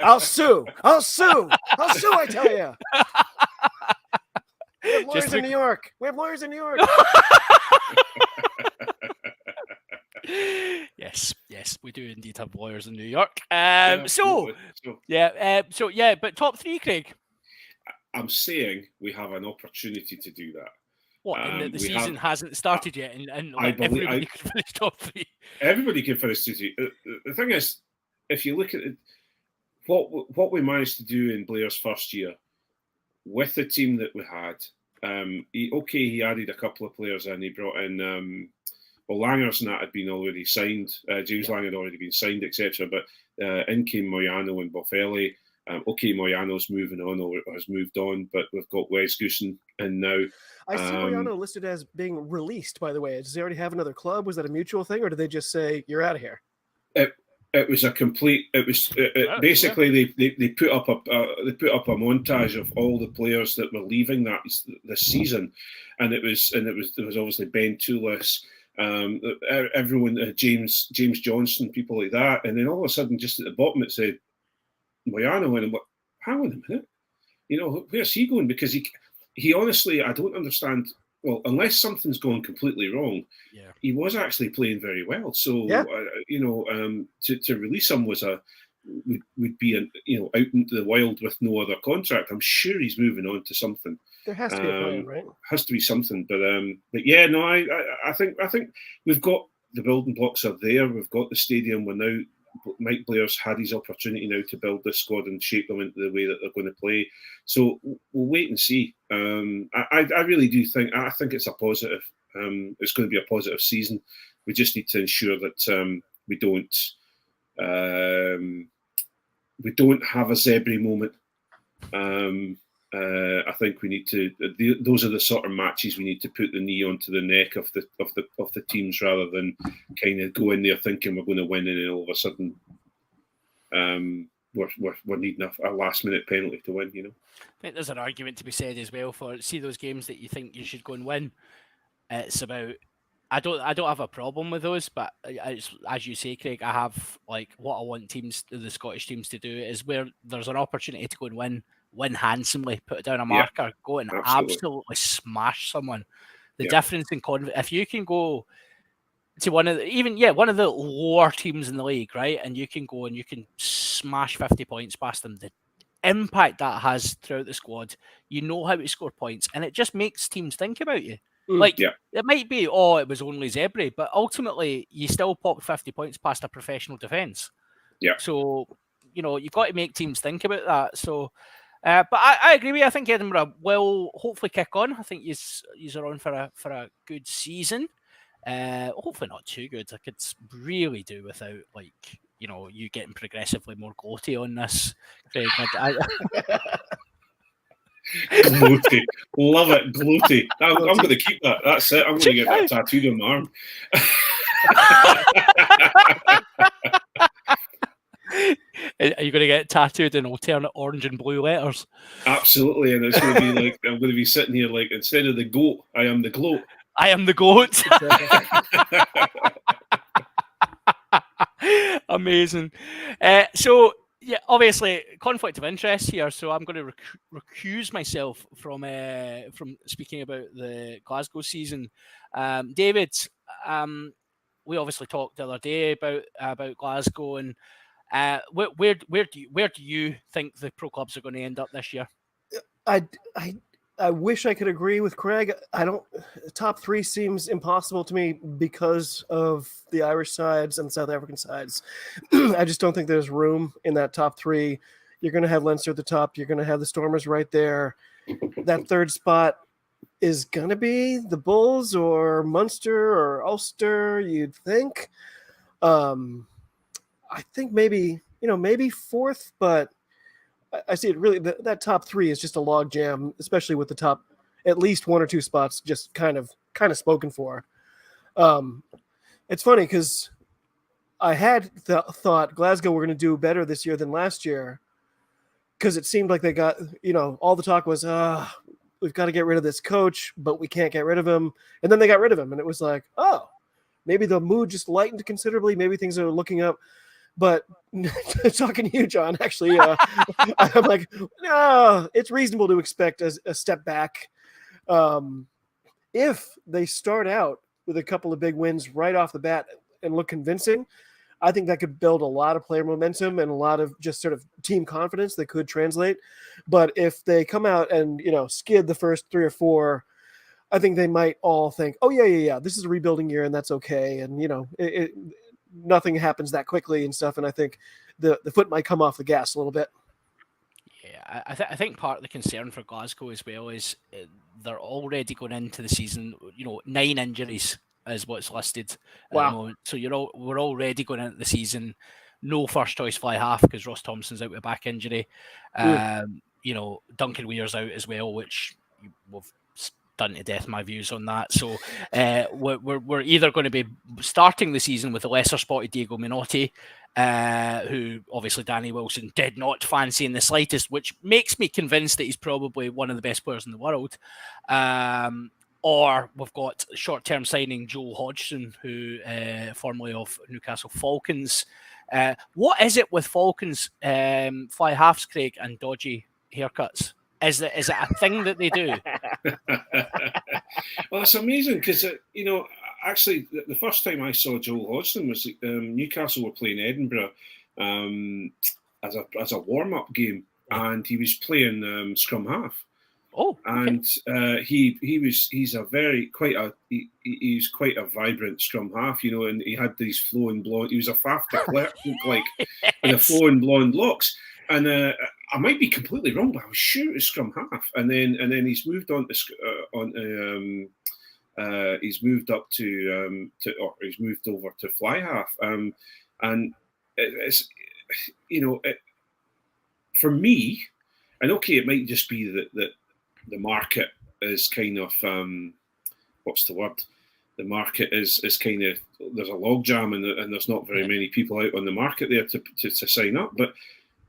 I'll sue, I tell you. We have lawyers in New York. Yes, we do indeed have lawyers in New York. But top 3, Craig. I'm saying we have an opportunity to do that. What, and the We season hasn't started yet, and like, everybody could finish top 3. Everybody can finish top 3. The thing is, if you look at it, what we managed to do in Blair's first year with the team that we had, he added a couple of players in. He brought in, Langers and that had been already signed. James Lang had already been signed, etc. But in came Moyano and Boffelli. Moyano's moving on or has moved on, but we've got Wes Goosen in now. I see Moyano listed as being released, by the way. Does he already have another club? Was that a mutual thing, or did they just say, you're out of here? It was a complete. It was basically they put up a montage of all the players that were leaving this season, and there was obviously Ben Toulis, everyone, James Johnson, people like that, and then all of a sudden, just at the bottom, it said Moyano, and hang on a minute, where's he going? Because he honestly, I don't understand. Well, unless something's gone completely wrong, he was actually playing very well. So, to release him would be out into the wild with no other contract. I'm sure he's moving on to something. There has to be a plan, right? Has to be something, but yeah, no, I think we've got the building blocks are there. We've got the stadium. We're now. Mike Blair's had his opportunity now to build this squad and shape them into the way that they're going to play. So we'll wait and see. I really do think it's a positive. It's going to be a positive season. We just need to ensure that we don't have a Zebri moment. I think we need to. Those are the sort of matches we need to put the knee onto the neck of the teams rather than kind of go in there thinking we're going to win and then all of a sudden we're needing a last minute penalty to win. I think there's an argument to be said as well for those games that you think you should go and win. It's about. I don't have a problem with those, but as you say, Craig, I have like what I want the Scottish teams to do is where there's an opportunity to go and win handsomely, put down a marker, go and absolutely smash someone. The difference in confidence, if you can go to one of the lower teams in the league, right, and you can go and you can smash 50 points past them, the impact that has throughout the squad, you know how to score points, and it just makes teams think about you. It might be, it was only Zebri, but ultimately you still popped 50 points past a professional defence. Yeah. So, you've got to make teams think about that. So, but I agree with you. I think Edinburgh will hopefully kick on. I think you're on for a good season. Hopefully not too good. I could really do without you getting progressively more gloaty on this, Craig. Gloaty. Love it, gloaty. I'm going to keep that. That's it. I'm going to get that tattooed on my arm. Are you going to get it tattooed in alternate orange and blue letters? Absolutely, and it's going to be like I'm going to be sitting here like instead of the goat, I am the gloat. I am the goat. Amazing. So. Yeah, obviously conflict of interest here, so I'm going to recuse myself from speaking about the Glasgow season. David, we obviously talked the other day about Glasgow, and where do you think the pro clubs are going to end up this year? I wish I could agree with Craig. Top 3 seems impossible to me because of the Irish sides and the South African sides. I just don't think there's room in that top 3. You're going to have Leinster at the top. You're going to have the Stormers right there. That third spot is going to be the Bulls or Munster or Ulster, you'd think. I think maybe fourth, but I see it really that top 3 is just a log jam, especially with the top at least 1 or 2 spots just kind of spoken for. It's funny because I had thought Glasgow were going to do better this year than last year because it seemed like they got, all the talk was, we've got to get rid of this coach, but we can't get rid of him. And then they got rid of him, and it was like, oh, maybe the mood just lightened considerably. Maybe things are looking up. But talking to you, John, actually, I'm like, no, it's reasonable to expect a step back. If they start out with a couple of big wins right off the bat and look convincing, I think that could build a lot of player momentum and a lot of just sort of team confidence that could translate. But if they come out and, skid the first 3 or 4, I think they might all think, oh yeah, this is a rebuilding year and that's okay, and nothing happens that quickly and stuff. And I think the foot might come off the gas a little bit. Yeah, I think part of the concern for Glasgow as well is they're already going into the season. 9 injuries is what's listed at the moment. So we're already going into the season. No first choice fly half because Ross Thompson's out with a back injury. Duncan Weir's out as well, which we've done to death my views on that. So we're either going to be starting the season with a lesser spotted Diego Minotti, who obviously Danny Wilson did not fancy in the slightest, which makes me convinced that he's probably one of the best players in the world. Or we've got short-term signing Joel Hodgson, who formerly of Newcastle Falcons. What is it with Falcons fly halves, Craig, and dodgy haircuts? Is it a thing that they do? Well, it's amazing because actually the first time I saw Joel Hodgson was Newcastle were playing Edinburgh as a warm-up game, and he was playing scrum half. Oh, okay. And he's quite a vibrant scrum half, and he had these flowing blonde. He was a faff to Clerk, like yes. With the flowing blonde locks. And I might be completely wrong, but I was sure it was scrum half. And then he's moved on to he's moved up he's moved over to fly half. And it's for me, and okay, it might just be that the market is kind of what's the word? The market is kind of, there's a logjam and there's not very many people out on the market there to sign up. But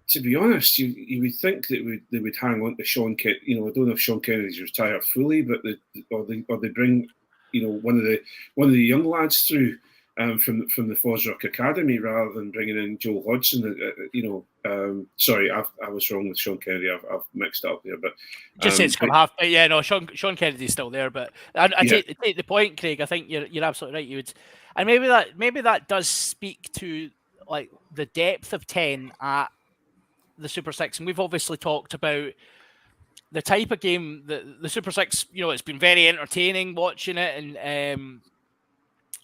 to be honest, you would think that they would hang on to Sean Kennedy. I don't know if Sean Kennedy's retired fully, but they bring one of the young lads through from the Fosrock Academy rather than bringing in Joel Hodgson. Sorry, I was wrong with Sean Kennedy. I've mixed up there, but just said scrum half. But yeah, no, Sean Kennedy's still there. But I take the point, Craig. I think you're absolutely right. You would, and maybe that does speak to like the depth of 10 at the Super Six, and we've obviously talked about the type of game that the Super Six. It's been very entertaining watching it, and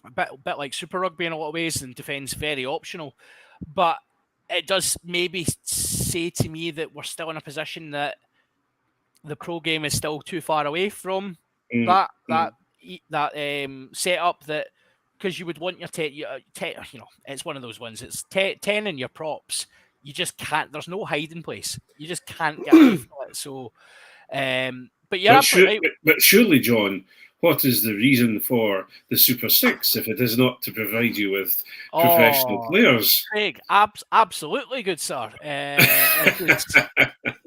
a bit like Super Rugby in a lot of ways, and defence very optional. But it does maybe say to me that we're still in a position that the pro game is still too far away from that setup. That because you would want your 10, it's one of those ones. It's 10 in your props. You just can't. There's no hiding place. You just can't get away from it. So, but you're absolutely right. But surely, John, what is the reason for the Super Six if it is not to provide you with professional players? Craig, absolutely, good sir.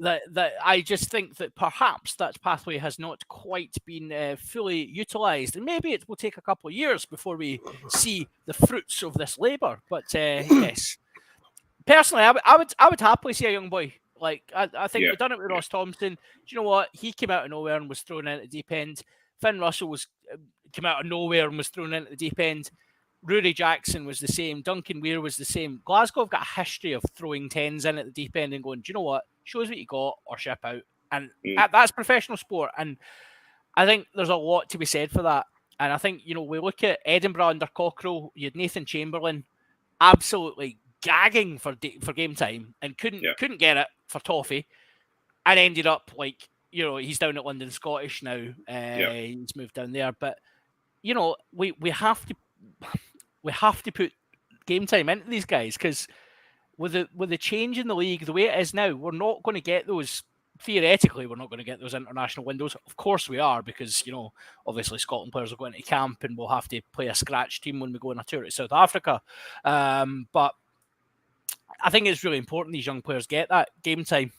That I just think that perhaps that pathway has not quite been fully utilised, and maybe it will take a couple of years before we see the fruits of this labour. But yes. Personally, I would happily see a young boy. Like I think we've done it with Ross Thompson. Do you know what? He came out of nowhere and was thrown in at the deep end. Finn Russell came out of nowhere and was thrown in at the deep end. Rory Jackson was the same. Duncan Weir was the same. Glasgow have got a history of throwing 10s in at the deep end and going, do you know what? Show us what you got or ship out. And that's professional sport. And I think there's a lot to be said for that. And I think, we look at Edinburgh under Cockerell. You had Nathan Chamberlain absolutely gagging for game time and couldn't get it for toffee, and ended up he's down at London Scottish now. He's moved down there, but we have to put game time into these guys, because with the change in the league the way it is now, we're not going to get those. Theoretically, we're not going to get those international windows. Of course we are, because obviously Scotland players are going to camp and we'll have to play a scratch team when we go on a tour to South Africa. But I think it's really important these young players get that game time.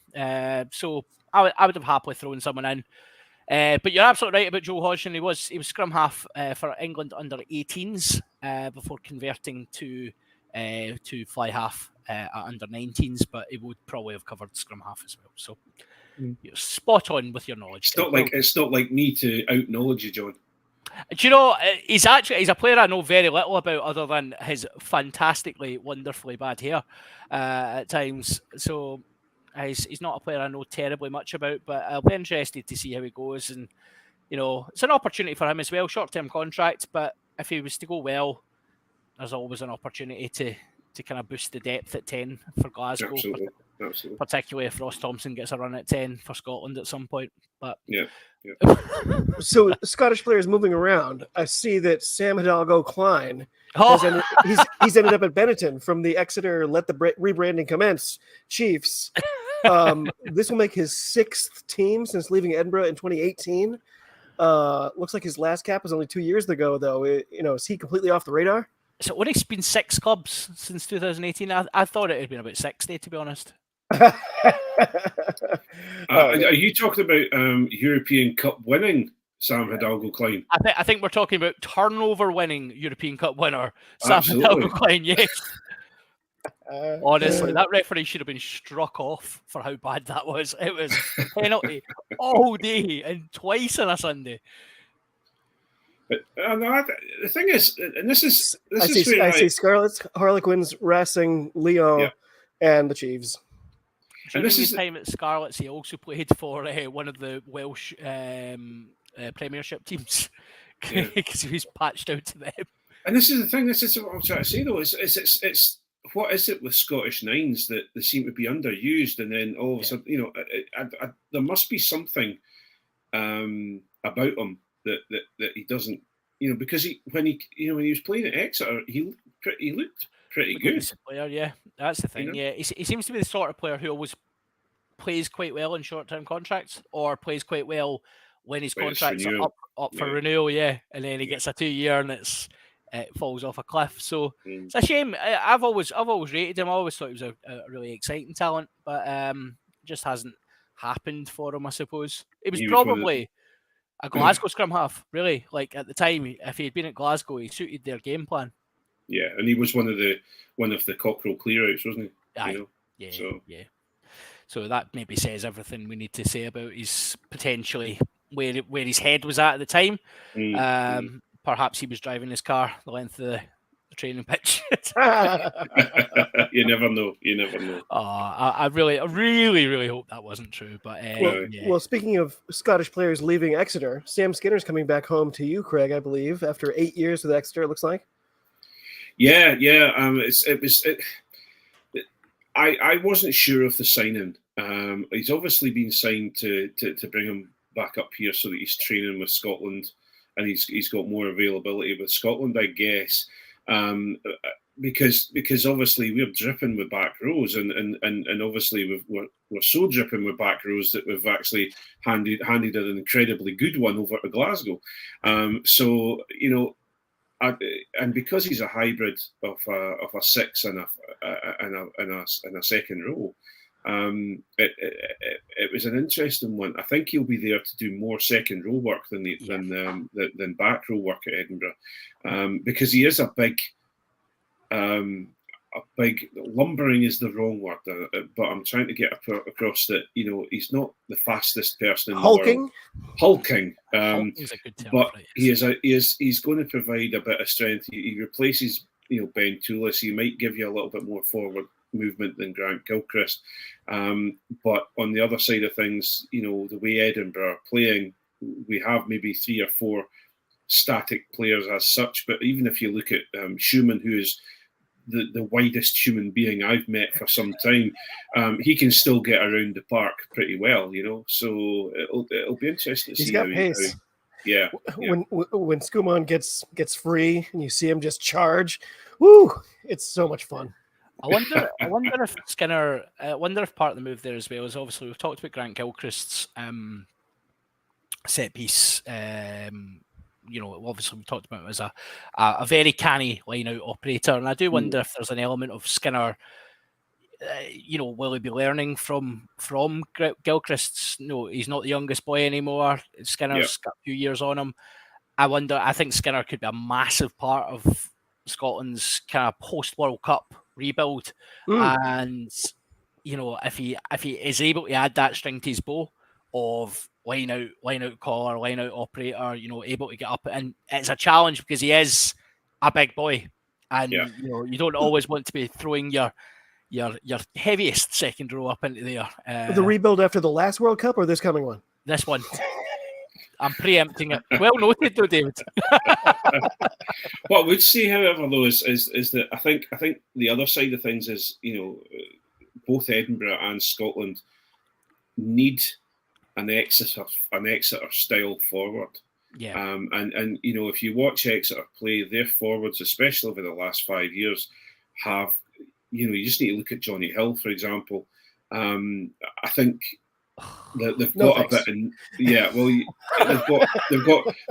So I would have happily thrown someone in. But you're absolutely right about Joe Hodgson. He was scrum half for England under 18s before converting to fly half under 19s. But he would probably have covered scrum half as well. So you're spot on with your knowledge. It's not like me to out knowledge you, John. Do you know, he's a player I know very little about, other than his fantastically, wonderfully bad hair at times. So he's not a player I know terribly much about, but I'll be interested to see how he goes. And it's an opportunity for him as well, short-term contract, but if he was to go well, there's always an opportunity to kind of boost the depth at 10 for Glasgow. Absolutely. Particularly if Ross Thompson gets a run at 10 for Scotland at some point. But yeah. So Scottish players moving around. I see that Sam Hidalgo Klein he's ended up at Benetton from the Exeter Let the Rebranding Commence Chiefs. This will make his 6th team since leaving Edinburgh in 2018. Looks like his last cap was only 2 years ago, though. Is he completely off the radar? So only it's been 6 clubs since 2018. I thought it had been about 60, to be honest. Are you talking about European Cup winning Sam Hidalgo Klein? I think we're talking about turnover winning European Cup winner Sam Hidalgo Klein. Yes. Honestly, that referee should have been struck off for how bad that was. It was penalty all day and twice on a Sunday. But the thing is, and this is I see Scarlets, Harlequins, Racing, Lyon, and the Chiefs. During his time at Scarlets, he also played for one of the Welsh Premiership teams because he was patched out to them. And this is the thing. This is what I'm trying to say, though. It's what is it with Scottish Nines that they seem to be underused, and then all of a sudden, there must be something about him that he doesn't, because when he was playing at Exeter, he looked pretty good. Player, yeah, that's the thing. Yeah, he seems to be the sort of player who always plays quite well in short-term contracts, or plays quite well when his contracts are up for renewal. Yeah, and then he gets a 2-year and it falls off a cliff. So it's a shame. I've always rated him. I always thought he was a really exciting talent, but just hasn't happened for him, I suppose. He was probably a Glasgow scrum half, really. Like at the time, if he had been at Glasgow, he suited their game plan. Yeah, and he was one of the Cockerell clearouts, wasn't he? Yeah. So that maybe says everything we need to say about his potentially where his head was at the time. Perhaps he was driving his car the length of the training pitch. You never know. I really hope that wasn't true. But well, speaking of Scottish players leaving Exeter, Sam Skinner's coming back home to you, Craig, I believe, after 8 years with Exeter. It looks like. Yeah. I wasn't sure of the signing. He's obviously been signed to bring him back up here so that he's training with Scotland, and he's got more availability with Scotland, I guess. Because obviously we're dripping with back rows, and obviously we're so dripping with back rows that we've actually handed an incredibly good one over to Glasgow. And because he's a hybrid of a 6 and a second row, it was an interesting one. I think he'll be there to do more second row work than back row work at Edinburgh, because he is a big lumbering is the wrong word, but I'm trying to get across that he's not the fastest person in the world. Hulking. Hulking's a good term, but he's going to provide a bit of strength. He replaces Ben Toulis. He might give you a little bit more forward movement than Grant Gilchrist. But on the other side of things, the way Edinburgh are playing, we have maybe 3 or 4 static players as such. But even if you look at Schumann, who is the widest human being I've met for some time, he can still get around the park pretty well, So it'll be interesting to see. He's got pace. Yeah. When Scumon gets free and you see him just charge, woo! It's so much fun. I wonder if Skinner. I wonder if part of the move there as well is obviously we've talked about Grant Gilchrist's set piece. Obviously we talked about him as a very canny line-out operator, and I do wonder if there's an element of Skinner. Will he be learning from Gilchrist's? No, he's not the youngest boy anymore. Skinner's got a few years on him. I think Skinner could be a massive part of Scotland's kind of post-World Cup rebuild, and if he is able to add that string to his bow of line out caller, line out operator, able to get up, and it's a challenge because he is a big boy, and you don't always want to be throwing your heaviest second row up into there. The rebuild after the last World Cup or this coming one? This one. I'm preempting it. Well noted, though, David. What I would say, however, though, is that I think the other side of things is, both Edinburgh and Scotland need an Exeter style forward. Yeah. And if you watch Exeter play, their forwards, especially over the last 5 years, have, you just need to look at Johnny Hill, for example. I think they've got a bit,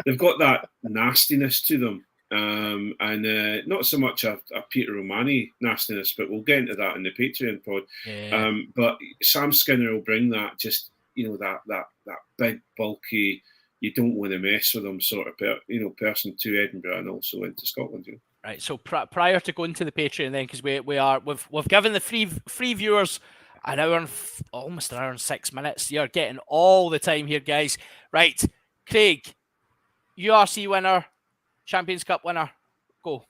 they've got that nastiness to them, and not so much a Peter Romani nastiness, but we'll get into that in the Patreon pod. Yeah. But Sam Skinner will bring that, just that big, bulky, you don't want to mess with them sort of person to Edinburgh and also into Scotland. Right. So prior to going to the Patreon, then, because we've given the free viewers an hour and almost an hour and 6 minutes. You're getting all the time here, guys. Right, Craig, URC winner, Champions Cup winner, go.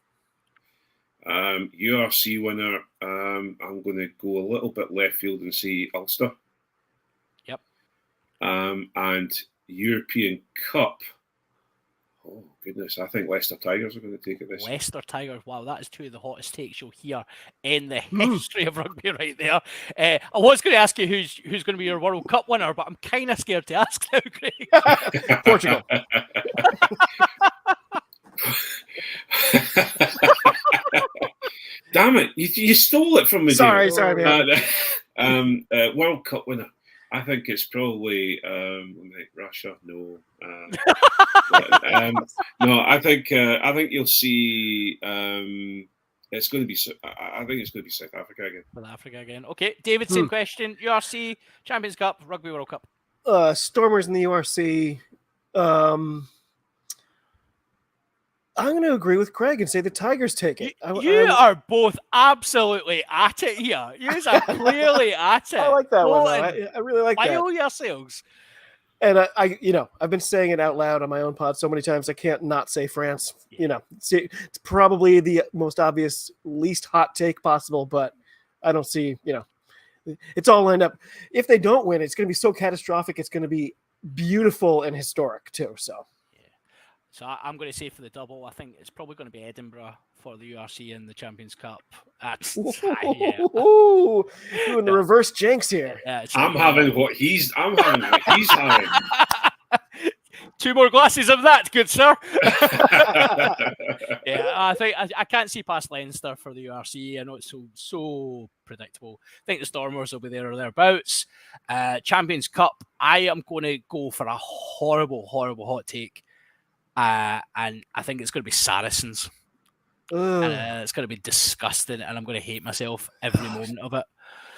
URC winner. I'm going to go a little bit left field and say Ulster. Yep. And European Cup. Oh, goodness. I think Leicester Tigers are going to take it this year. Leicester Tigers. Wow, that is two of the hottest takes you'll hear in the history of rugby right there. I was going to ask you who's going to be your World Cup winner, but I'm kind of scared to ask now, Craig. Portugal. Damn it. You stole it from me. Sorry, man. World Cup winner. I think it's probably Russia. No, no. I think you'll see. It's going to be. I think it's going to be South Africa again. South Africa again. Okay, David. Same question. URC, Champions Cup, Rugby World Cup. Stormers in the URC. I'm going to agree with Craig and say the Tigers take it. You are both absolutely at it here. You are clearly at it. I like that one. I really like that. File yourselves. And I've been saying it out loud on my own pod so many times I can't not say France. See, it's probably the most obvious, least hot take possible, but I don't see. It's all lined up. If they don't win, it's going to be so catastrophic. It's going to be beautiful and historic too. So. So I'm going to say for the double, I think it's probably going to be Edinburgh for the URC in the Champions Cup. That's doing the reverse jinx here. Yeah, I'm having what he's having. 2 more glasses of that, good sir. Yeah, I think I can't see past Leinster for the URC. I know it's so predictable. I think the Stormers will be there or thereabouts. Champions Cup, I am going to go for a horrible hot take. And I think it's going to be Saracens. It's going to be disgusting, and I'm going to hate myself every moment of it.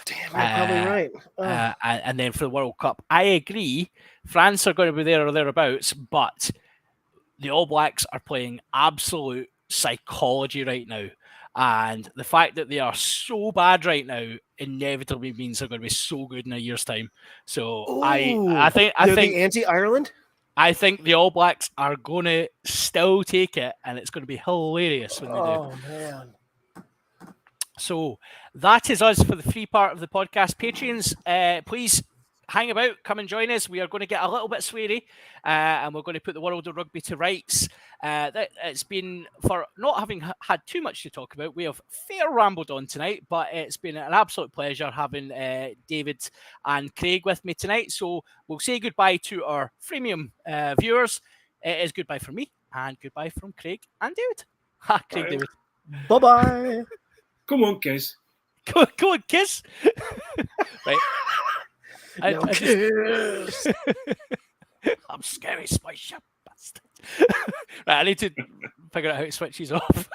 Damn, you're probably right. And then for the World Cup, I agree. France are going to be there or thereabouts, but the All Blacks are playing absolute psychology right now. And the fact that they are so bad right now inevitably means they're going to be so good in a year's time. So I think the anti-Ireland. I think the All Blacks are going to still take it, and it's going to be hilarious when they do. Oh, man. So that is us for the free part of the podcast. Patreons, please hang about, come and join us. We are going to get a little bit sweary, and we're going to put the world of rugby to rights. It's been, for not having had too much to talk about, we have fair rambled on tonight, but it's been an absolute pleasure having David and Craig with me tonight. So we'll say goodbye to our freemium viewers. It is goodbye from me, and goodbye from Craig and David. Craig, Bye. David. Bye-bye. Come on, kids. Go on, kiss. Right. No kiss. I'm scary, spice, you bastard. Right, I need to figure out how to switch these off.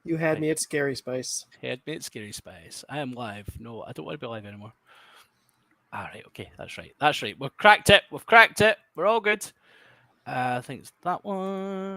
You had me at Scary Spice. Had me at Scary Spice. I am live. No, I don't want to be live anymore. All right, okay, that's right. We've cracked it. We're all good. I think it's that one.